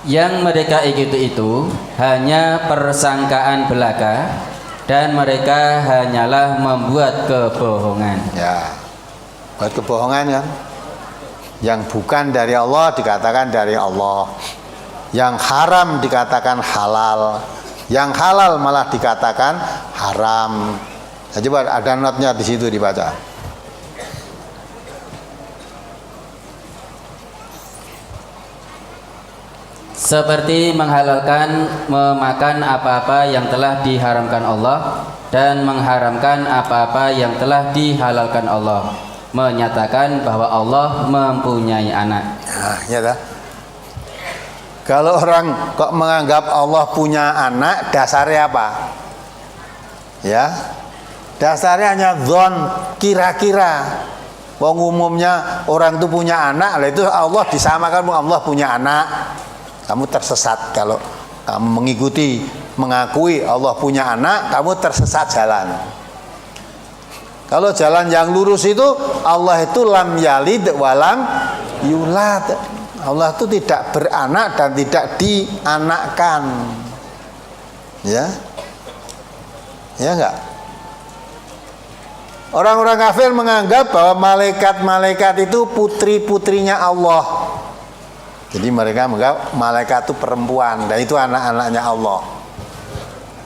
Yang mereka ikuti itu hanya persangkaan belaka, dan mereka hanyalah membuat kebohongan. Ya, buat kebohongan kan? Yang bukan dari Allah dikatakan dari Allah, yang haram dikatakan halal, yang halal malah dikatakan haram. Nah, coba ada notnya di situ dibaca. Seperti menghalalkan memakan apa-apa yang telah diharamkan Allah dan mengharamkan apa-apa yang telah dihalalkan Allah, menyatakan bahwa Allah mempunyai anak. Nah, ya dah. Kalau orang kok menganggap Allah punya anak, dasarnya apa? Ya, dasarnya hanya dzon, kira-kira. Wong umumnya orang itu punya anak, lah itu Allah disamakan Allah punya anak. Kamu tersesat kalau kamu mengikuti, mengakui Allah punya anak, kamu tersesat jalan. Kalau jalan yang lurus itu Allah itu lam yalid walam yulad. Allah itu tidak beranak dan tidak dianakkan. Ya. Ya enggak? Orang-orang kafir menganggap bahwa malaikat-malaikat itu putri-putrinya Allah. Jadi mereka menganggap malaikat itu perempuan dan itu anak-anaknya Allah.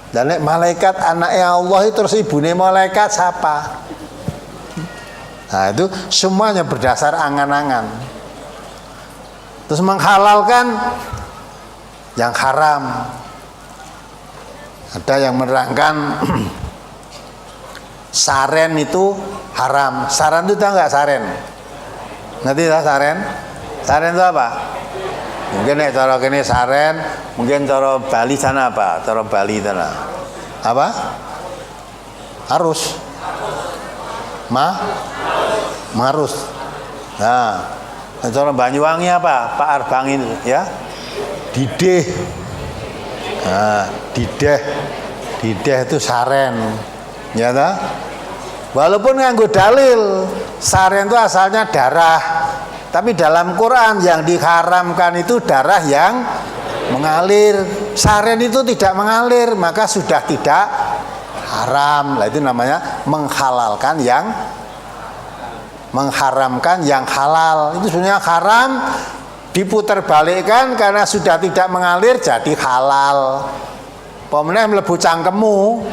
Dan malaikat anaknya Allah itu terus ibune malaikat siapa? Nah, itu semuanya berdasar angan-angan. Terus menghalalkan yang haram. Ada yang menerangkan saren itu haram. Saren itu tahu nggak saren? Ngerti tak saren? Saren itu apa? Mungkin cara kene saren, mungkin cara Bali sana apa? Cara Bali sana apa? Arus. Marus. Nah, cara Banyuwangi apa? Pak Arbang itu ya. Dideh. Nah, dideh itu saren. Ya ta? Walaupun nganggo dalil, saren itu asalnya darah. Tapi dalam Quran yang diharamkan itu darah yang mengalir. Saren itu tidak mengalir, maka sudah tidak haram. Lah itu namanya menghalalkan yang mengharamkan yang halal. Itu sebenarnya haram diputarbalikkan karena sudah tidak mengalir jadi halal. Pemenang mlebu cangkemmu.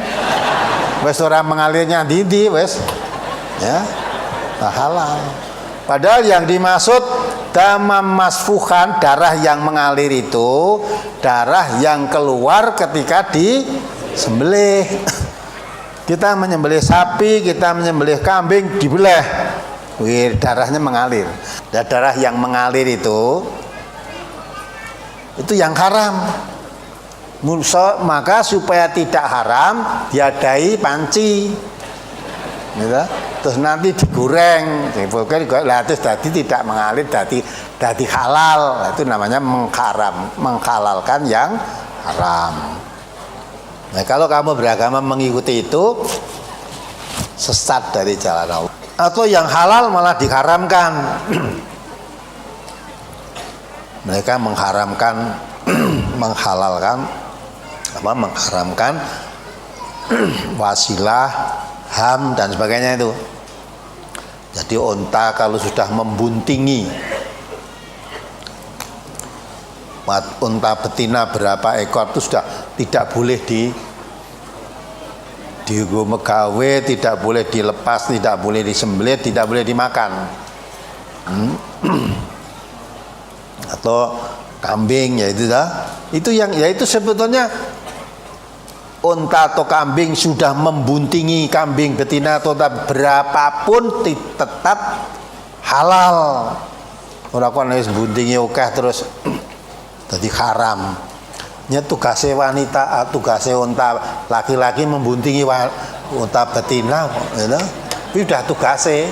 Wes ora mengalirnya ndi wes. Ya. Nah, halal. Padahal yang dimaksud damam masfuhan, darah yang mengalir itu darah yang keluar ketika disembelih. Kita menyembelih sapi, kita menyembelih kambing, dibelah. Wih, darahnya mengalir. Dan darah yang mengalir itu yang haram. Maka supaya tidak haram diadai panci. Gitu. Terus nanti digoreng, terus tadi tidak mengalir, tadi halal. Itu namanya menghalalkan yang haram. Nah, kalau kamu beragama mengikuti itu, sesat dari jalan Allah. Atau yang halal malah diharamkan. Mereka mengharamkan mengharamkan wasilah, ham dan sebagainya itu. Jadi unta kalau sudah membuntingi, unta betina berapa ekor itu sudah tidak boleh megawe, tidak boleh dilepas, tidak boleh disembelih, tidak boleh dimakan. Atau kambing, ya itu dah. Itu yang yaitu sebetulnya unta atau kambing sudah membuntingi, kambing betina atau unta berapapun tetap halal. Ora kok wis buntingi akeh terus jadi haram. Nya tugasnya wanita, tugasnya unta laki-laki membuntingi unta betina, ya. Itu sudah tugasnya.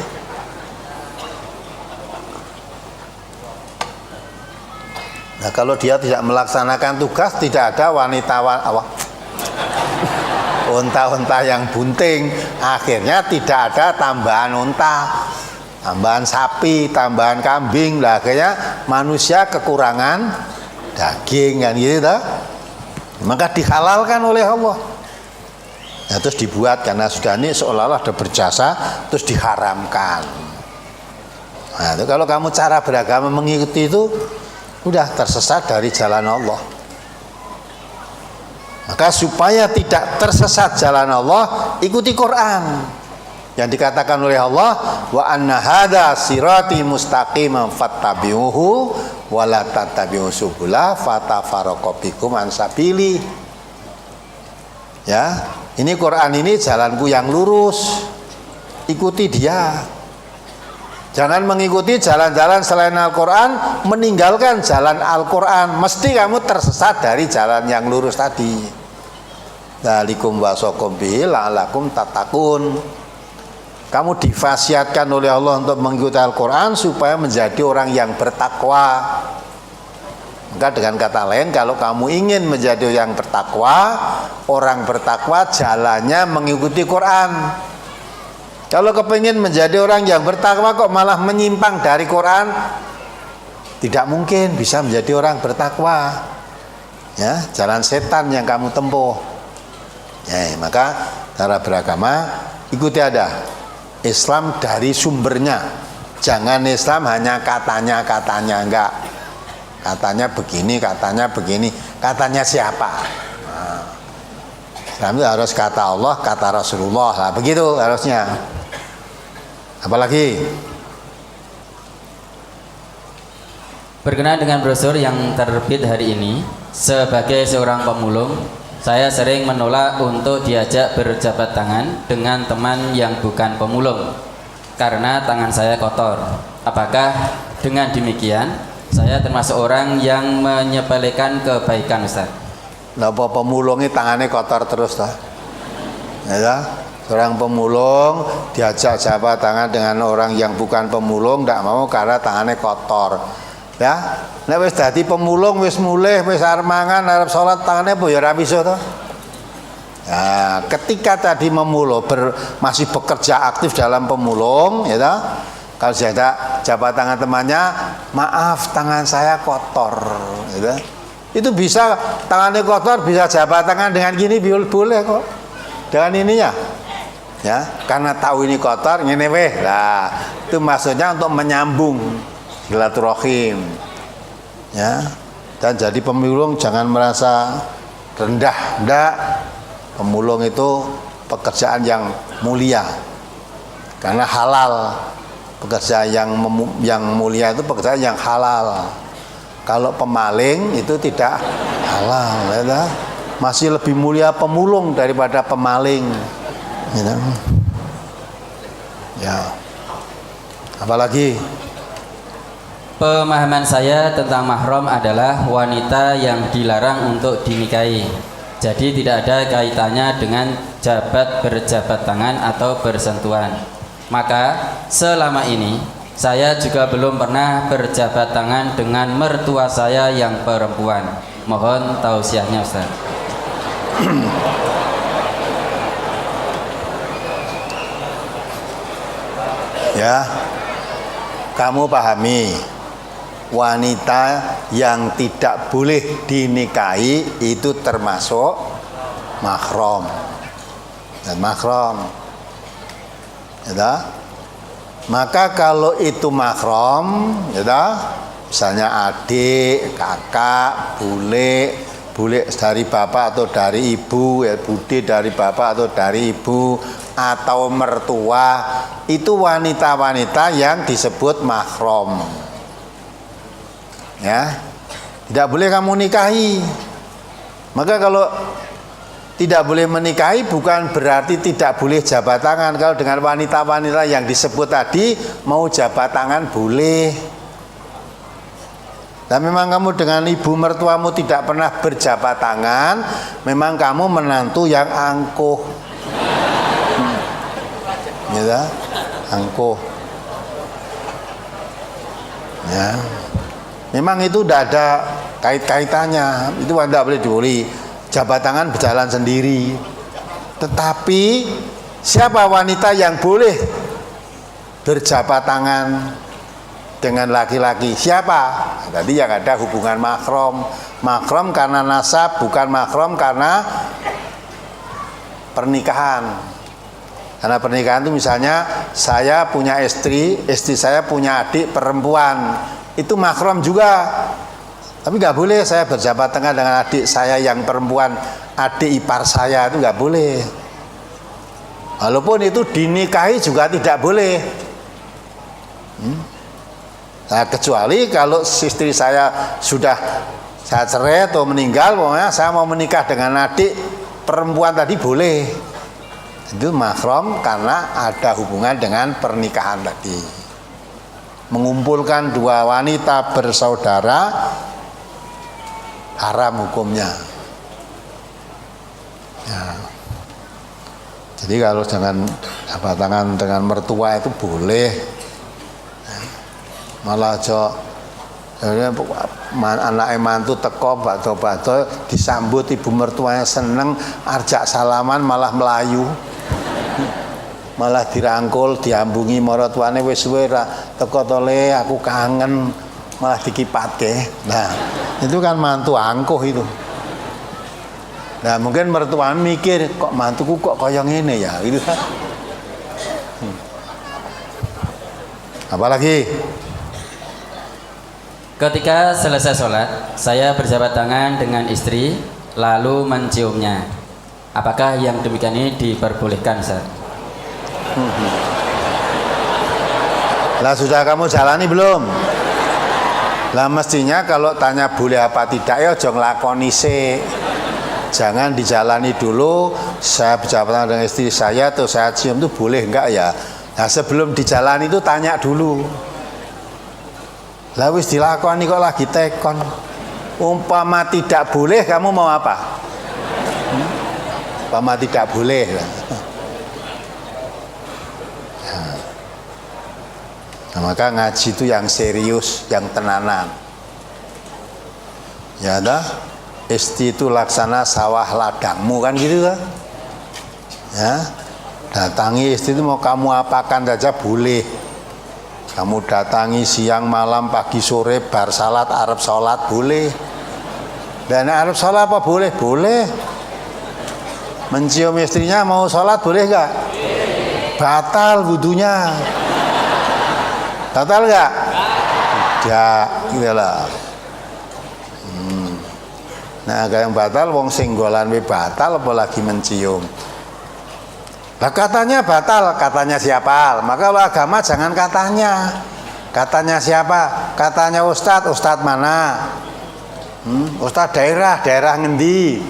Nah, kalau dia tidak melaksanakan tugas, tidak ada unta-unta yang bunting, akhirnya tidak ada tambahan unta, tambahan sapi, tambahan kambing. Lah akhirnya manusia kekurangan daging kan gitu dah. Maka dihalalkan oleh Allah. Nah, terus dibuat karena sudah ini seolah-olah ada berjasa, terus diharamkan. Nah, itu kalau kamu cara beragama mengikuti itu udah tersesat dari jalan Allah. Maka supaya tidak tersesat jalan Allah, ikuti Quran yang dikatakan oleh Allah, wa anna hadza sirati mustaqiman fattabi'uhu wa la tattabi'us subula fatafarraqu bikum an sabili. Ya, ini Quran ini jalanku yang lurus, ikuti dia. Jangan mengikuti jalan-jalan selain Al-Quran, meninggalkan jalan Al-Quran. Mesti kamu tersesat dari jalan yang lurus tadi. Dzalikum wasakum bihi la'allakum tattaqun. Kamu difasiatkan oleh Allah untuk mengikuti Al-Quran supaya menjadi orang yang bertakwa. Maka dengan kata lain, kalau kamu ingin menjadi yang bertakwa, orang bertakwa jalannya mengikuti Quran. Kalau kepingin menjadi orang yang bertakwa kok malah menyimpang dari Quran, tidak mungkin bisa menjadi orang bertakwa. Ya, jalan setan yang kamu tempuh. Ya, maka cara beragama ikuti ada Islam dari sumbernya. Jangan Islam hanya katanya enggak. Katanya begini, katanya siapa? Nah, Islam itu harus kata Allah, kata Rasulullah lah, begitu harusnya. Apalagi berkenaan dengan brosur yang terbit hari ini, sebagai seorang pemulung, saya sering menolak untuk diajak berjabat tangan dengan teman yang bukan pemulung karena tangan saya kotor. Apakah dengan demikian saya termasuk orang yang menyepelekan kebaikan, Ustaz? Napa pemulung ini tangannya kotor terus toh? Ya, seorang pemulung diajak jabat tangan dengan orang yang bukan pemulung tidak mau karena tangannya kotor. Ya, nek wis dadi pemulung, wis mulih, wis arep mangan, arep salat, tangannya apa ya ora bisa toh? Nah, ketika tadi memulung masih bekerja aktif dalam pemulung, ya toh? Kalau saya jabat tangan temannya, maaf tangan saya kotor, gitu. Itu bisa tangannya kotor, bisa jabat tangan dengan gini boleh kok. Dengan ininya. Ya, karena tahu ini kotor, ngene weh. Lah, itu maksudnya untuk menyambung silaturahim. Ya. Dan jadi pemulung jangan merasa rendah, enggak. Pemulung itu pekerjaan yang mulia. Karena halal. Pekerjaan yang mulia itu pekerjaan yang halal. Kalau pemaling itu tidak halal, ya. Masih lebih mulia pemulung daripada pemaling. Ya. Apalagi pemahaman saya tentang mahram adalah wanita yang dilarang untuk dinikahi. Jadi tidak ada kaitannya dengan berjabat tangan atau bersentuhan. Maka selama ini saya juga belum pernah berjabat tangan dengan mertua saya yang perempuan. Mohon tausiahnya, Ustaz. Ya, kamu pahami, wanita yang tidak boleh dinikahi itu termasuk mahram dan mahram. Ya, maka kalau itu mahram, ya, misalnya adik, kakak, bule dari bapak atau dari ibu, ya, bude dari bapak atau dari ibu, atau mertua, itu wanita-wanita yang disebut mahram. Ya, tidak boleh kamu nikahi. Maka kalau tidak boleh menikahi bukan berarti tidak boleh jabat tangan. Kalau dengan wanita-wanita yang disebut tadi mau jabat tangan boleh. Dan memang kamu dengan ibu mertuamu tidak pernah berjabat tangan, memang kamu menantu yang angkuh. Ya, angkuh. Ya. Memang itu tidak ada kait-kaitannya. Itu tidak boleh dibully. Jabat tangan berjalan sendiri. Tetapi siapa wanita yang boleh berjabat tangan dengan laki-laki? Siapa? Tadi yang ada hubungan mahram. Mahram karena nasab, bukan mahram karena pernikahan. Karena pernikahan itu misalnya saya punya istri saya punya adik perempuan, itu mahram juga. Tapi nggak boleh saya berjabat tangan dengan adik saya yang perempuan, adik ipar saya, itu nggak boleh. Walaupun itu dinikahi juga tidak boleh. Nah, kecuali kalau istri saya sudah saya cerai atau meninggal, pokoknya saya mau menikah dengan adik perempuan tadi boleh. Itu mahram karena ada hubungan dengan pernikahan tadi. Mengumpulkan dua wanita bersaudara haram hukumnya. Ya. Jadi kalau dengan jabat tangan dengan mertua itu boleh. Malah aja anak mantu teko bato-bato disambut ibu mertuanya seneng, arjak salaman malah melayu. Malah dirangkul, diambungi maratuane wis suwe ra teko tole aku kangen, malah dikipatke. Nah, itu kan mantu angkuh itu. Nah, mungkin mertua mikir, kok mantuku kok kaya ngene ya, gitu kan. Apalagi Ketika selesai sholat, saya berjabat tangan dengan istri lalu menciumnya. Apakah yang demikian ini diperbolehkan, Ustaz? Lah sudah kamu jalani belum? Lah mestinya kalau tanya boleh apa tidak ya jangan lakoni sih. Jangan dijalani dulu, saya berjabat tangan dengan istri saya atau saya cium itu boleh enggak ya? Nah sebelum dijalani itu tanya dulu. Lah wis dilakoni kok lagi tekon. Umpama tidak boleh kamu mau apa? Umpama tidak boleh. Nah, maka ngaji itu yang serius, yang tenanan. Ya dah, isti itu laksana sawah ladangmu kan gitu kan? Ya, datangi istri itu mau kamu apakan saja boleh. Kamu datangi siang, malam, pagi, sore, bar salat, arep salat boleh. Dan arep salat apa boleh? Boleh. Mencium istrinya mau salat boleh enggak? Batal wudunya. Batal enggak? Tidak, iyalah. Nah, kayak yang batal wong singgolan we batal apalagi mencium. Lah katanya batal, katanya siapa? Maka kalau agama jangan katanya. Katanya siapa? Katanya ustadz, ustadz mana? Ustadz daerah ngendi?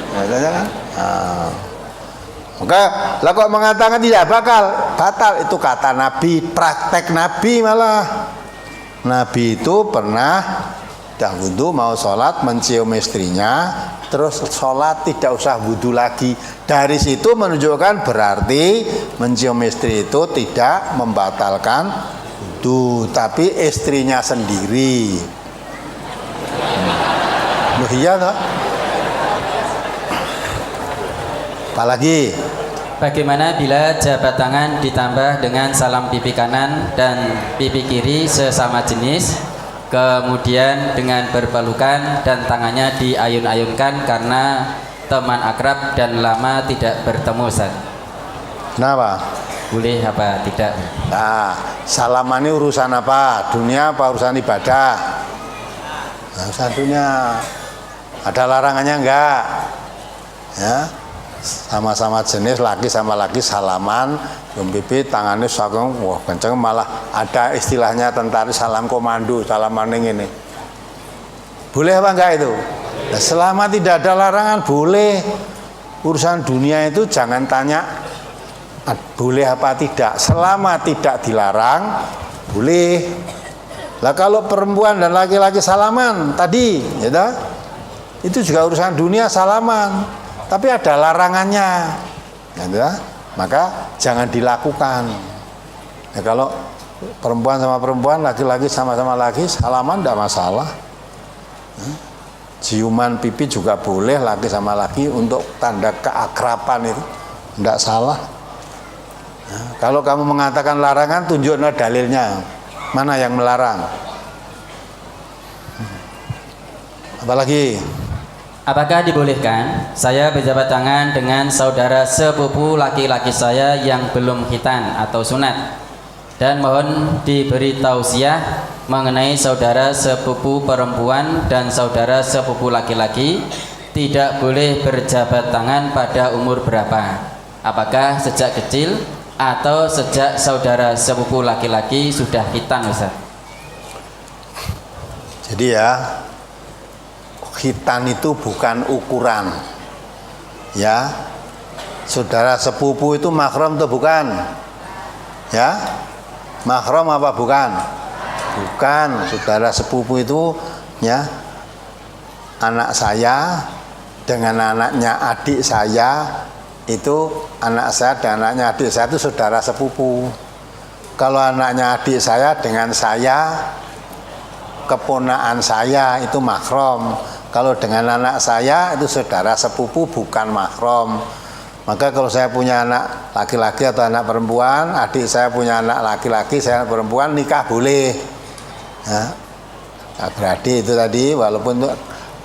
Katanya kan? Nah. Maka lah kok mengatakan tidak batal itu kata Nabi, praktek Nabi malah. Nabi itu pernah dah wudu mau sholat mencium istrinya, terus sholat tidak usah wudu lagi. Dari situ menunjukkan berarti mencium istri itu tidak membatalkan wudu, tapi istrinya sendiri. Loh iya tak? Apalagi bagaimana bila jabat tangan ditambah dengan salam pipi kanan dan pipi kiri sesama jenis, kemudian dengan berpelukan dan tangannya diayun-ayunkan karena teman akrab dan lama tidak bertemu, Ustaz? Kenapa? Boleh apa tidak? Nah, salaman ini urusan apa? Dunia apa urusan ibadah? Nah, urusan dunia. Ada larangannya enggak? Ya, sama-sama jenis, laki sama laki salaman, pipi tangannya saking, wah kenceng, malah ada istilahnya tentara salam komando, salaman ini. Boleh apa enggak itu? Nah, selama tidak ada larangan boleh. Urusan dunia itu jangan tanya boleh apa tidak. Selama tidak dilarang boleh. Lah kalau perempuan dan laki-laki salaman tadi, ya dah, itu juga urusan dunia salaman. Tapi ada larangannya, ya dah, maka jangan dilakukan. Ya, kalau perempuan sama perempuan, laki-laki sama-sama laki, salaman tidak masalah. Ciuman pipi juga boleh laki sama laki untuk tanda keakraban itu tidak salah. Nah, kalau kamu mengatakan larangan, tunjukkan dalilnya. Mana yang melarang? Apalagi? Apakah dibolehkan saya berjabat tangan dengan saudara sepupu laki-laki saya yang belum khitan atau sunat? Dan mohon diberi tausiah mengenai saudara sepupu perempuan dan saudara sepupu laki-laki tidak boleh berjabat tangan pada umur berapa? Apakah sejak kecil atau sejak saudara sepupu laki-laki sudah khitan, Ustaz? Jadi ya, khitan itu bukan ukuran. Ya, saudara sepupu itu mahram atau bukan? Ya, mahram apa bukan? Bukan. Saudara sepupu itu ya anak saya dengan anaknya adik saya, itu anak saya dan anaknya adik saya itu saudara sepupu. Kalau anaknya adik saya dengan saya, keponaan saya itu mahram. Kalau dengan anak saya itu saudara sepupu bukan mahram. Maka kalau saya punya anak laki-laki atau anak perempuan, adik saya punya anak laki-laki, saya anak perempuan, nikah boleh. Ya. Nah, beradik itu tadi, walaupun itu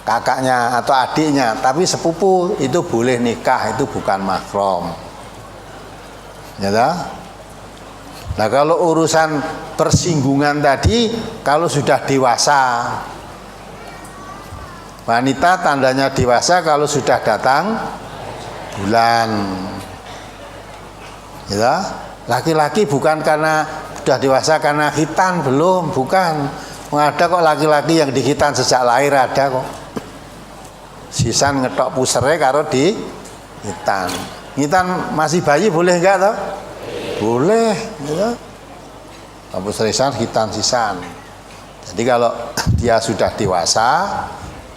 kakaknya atau adiknya, tapi sepupu itu boleh nikah, itu bukan mahram. Ya dah? Nah, kalau urusan persinggungan tadi, kalau sudah dewasa, wanita tandanya dewasa kalau sudah datang bulan. Ya, laki-laki bukan karena sudah dewasa karena khitan, belum, bukan. Ada kok laki-laki yang dikhitan sejak lahir, ada kok. Sisan ngetok pusere karo di khitan. Khitan masih bayi boleh enggak toh? Boleh, ya. Puserisan khitan sisan. Jadi kalau dia sudah dewasa,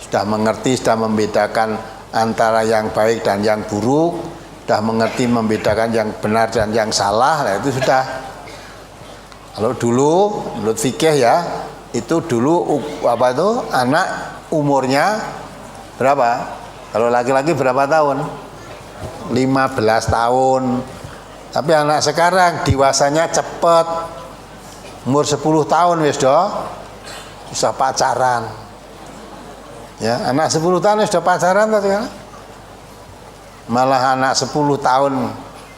sudah mengerti, sudah membedakan antara yang baik dan yang buruk, sudah mengerti membedakan yang benar dan yang salah, nah itu sudah. Kalau dulu menurut fikih ya, itu dulu apa itu anak umurnya berapa? Kalau laki-laki berapa tahun? 15 tahun. Tapi anak sekarang dewasanya cepet, umur 10 tahun wis do bisa pacaran. Ya, anak 10 tahun sudah pacaran tadi kan? Malah anak 10 tahun,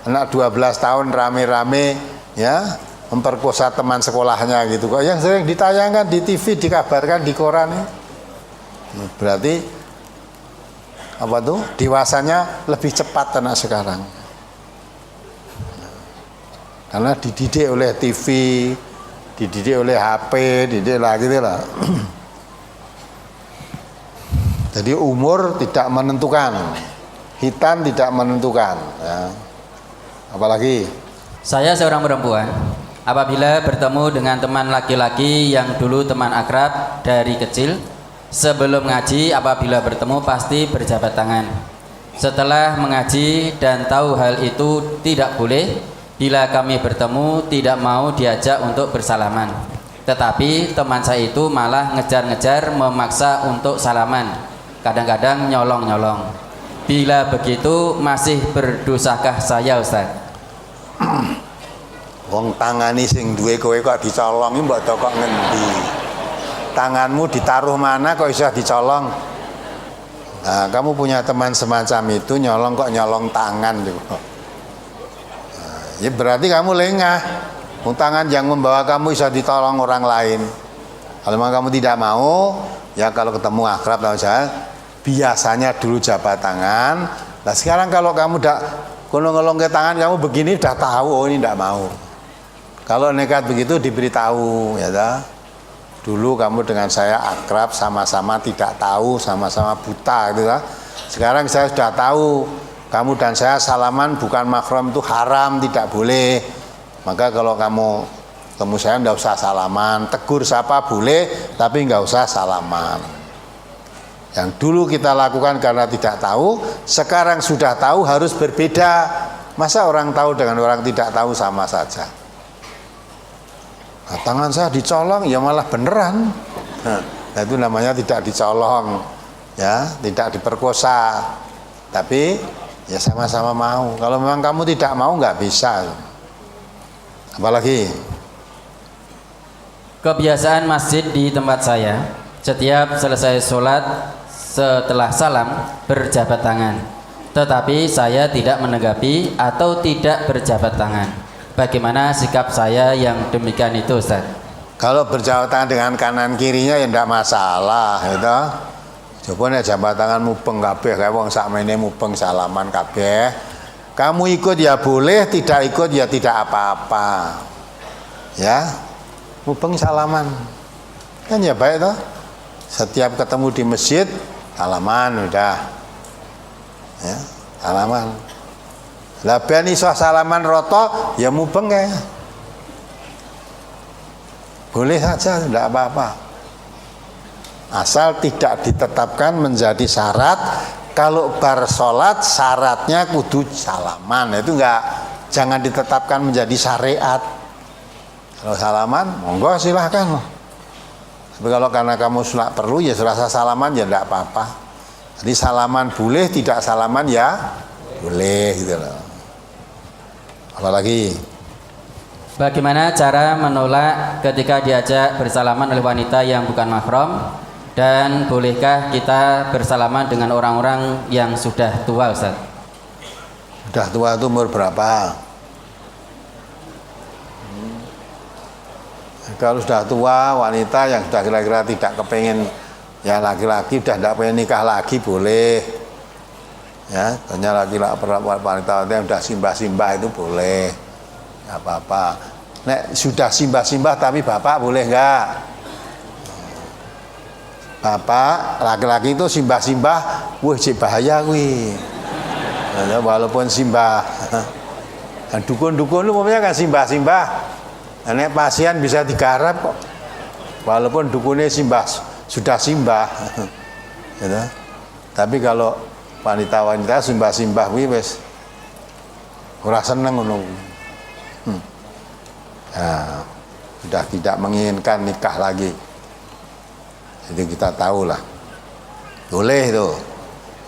anak 12 tahun rame-rame ya, memperkosa teman sekolahnya gitu kok. Yang sering ditayangkan di TV, dikabarkan di koran ini. Berarti apa tuh? Dewasanya lebih cepat anak sekarang. Karena dididik oleh TV, dididik oleh HP, dididik lah gitu lah. Jadi umur tidak menentukan, khitan tidak menentukan. Ya. Apalagi? Saya seorang perempuan. Apabila bertemu dengan teman laki-laki yang dulu teman akrab dari kecil, sebelum ngaji apabila bertemu pasti berjabat tangan. Setelah mengaji dan tahu hal itu tidak boleh, bila kami bertemu tidak mau diajak untuk bersalaman. Tetapi teman saya itu malah ngejar-ngejar memaksa untuk salaman. Kadang-kadang nyolong-nyolong. Bila begitu masih berdosakah saya, Ustaz? Wong tangani sing duwe kowe kok dicolongi mbok kok ngendi? Tanganmu ditaruh mana kok bisa dicolong? Nah, kamu punya teman semacam itu nyolong kok nyolong tangan gitu. Nah, ya berarti kamu lengah. Tangan yang membawa kamu bisa ditolong orang lain. Kalau memang kamu tidak mau, ya kalau ketemu akrab saja, biasanya dulu jabat tangan. Nah sekarang kalau kamu udah ngelong ke tangan kamu begini, udah tahu oh ini tidak mau. Kalau nekat begitu diberitahu, ya dah. Dulu kamu dengan saya akrab, sama-sama tidak tahu, sama-sama buta gitu lah. Sekarang saya sudah tahu, kamu dan saya salaman bukan mahram itu haram, tidak boleh. Maka kalau kamu ketemu saya tidak usah salaman, tegur siapa boleh, tapi nggak usah salaman. Yang dulu kita lakukan karena tidak tahu, sekarang sudah tahu harus berbeda. Masa orang tahu dengan orang tidak tahu sama saja? Nah, tangan saya dicolong ya malah beneran. Nah, itu namanya tidak dicolong, ya, tidak diperkosa. Tapi ya sama-sama mau. Kalau memang kamu tidak mau nggak bisa. Apalagi kebiasaan masjid di tempat saya, setiap selesai sholat setelah salam berjabat tangan. Tetapi saya tidak menanggapi atau tidak berjabat tangan. Bagaimana sikap saya yang demikian itu, Ustaz? kalau berjabat tangan dengan kanan kirinya ya tidak masalah, gitu. Coba nih jabat tangan mubeng kabeh, kayak wong sakmene mubeng salaman kabeh. Kamu ikut ya boleh, tidak ikut ya tidak apa-apa. Ya, mubeng salaman, kan ya baik toh. Setiap ketemu di masjid salaman udah, ya salaman. Lah ben iso salaman roto ya mubeng ya. Boleh saja, tidak apa-apa. Asal tidak ditetapkan menjadi syarat. Kalau bar sholat syaratnya kudu salaman. Itu enggak, jangan ditetapkan menjadi syariat. Kalau salaman, monggo silahkan. Tapi kalau karena kamu sudah perlu ya serasa salaman ya tidak apa-apa. Jadi salaman boleh, tidak salaman ya boleh gitu loh. Apalagi Bagaimana cara menolak ketika diajak bersalaman oleh wanita yang bukan mahram? Dan bolehkah kita bersalaman dengan orang-orang yang sudah tua, Ustaz? sudah tua itu umur berapa? Kalau sudah tua, wanita yang sudah kira-kira tidak kepengen, ya laki-laki sudah tidak pengen nikah lagi boleh. Ya, hanya laki-laki wanita yang sudah simbah-simbah itu boleh, nggak apa-apa. Nek sudah simbah-simbah tapi bapak boleh nggak? Bapak laki-laki itu simbah-simbah, wah cek bahaya wih. Ya, walaupun simbah, dukun-dukun itu umumnya kan simbah-simbah. Nek pasien bisa digarap kok, walaupun dukunnya simbah sudah simbah. Ya, tapi kalau wanita-wanita simbah-simbah kuwi wis ora seneng ngono. Nah, sudah tidak menginginkan nikah lagi. Jadi kita tahulah. Boleh itu.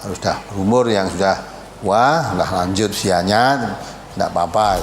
Sudah umur yang sudah wah, sudah lanjut usianya, tidak apa-apa.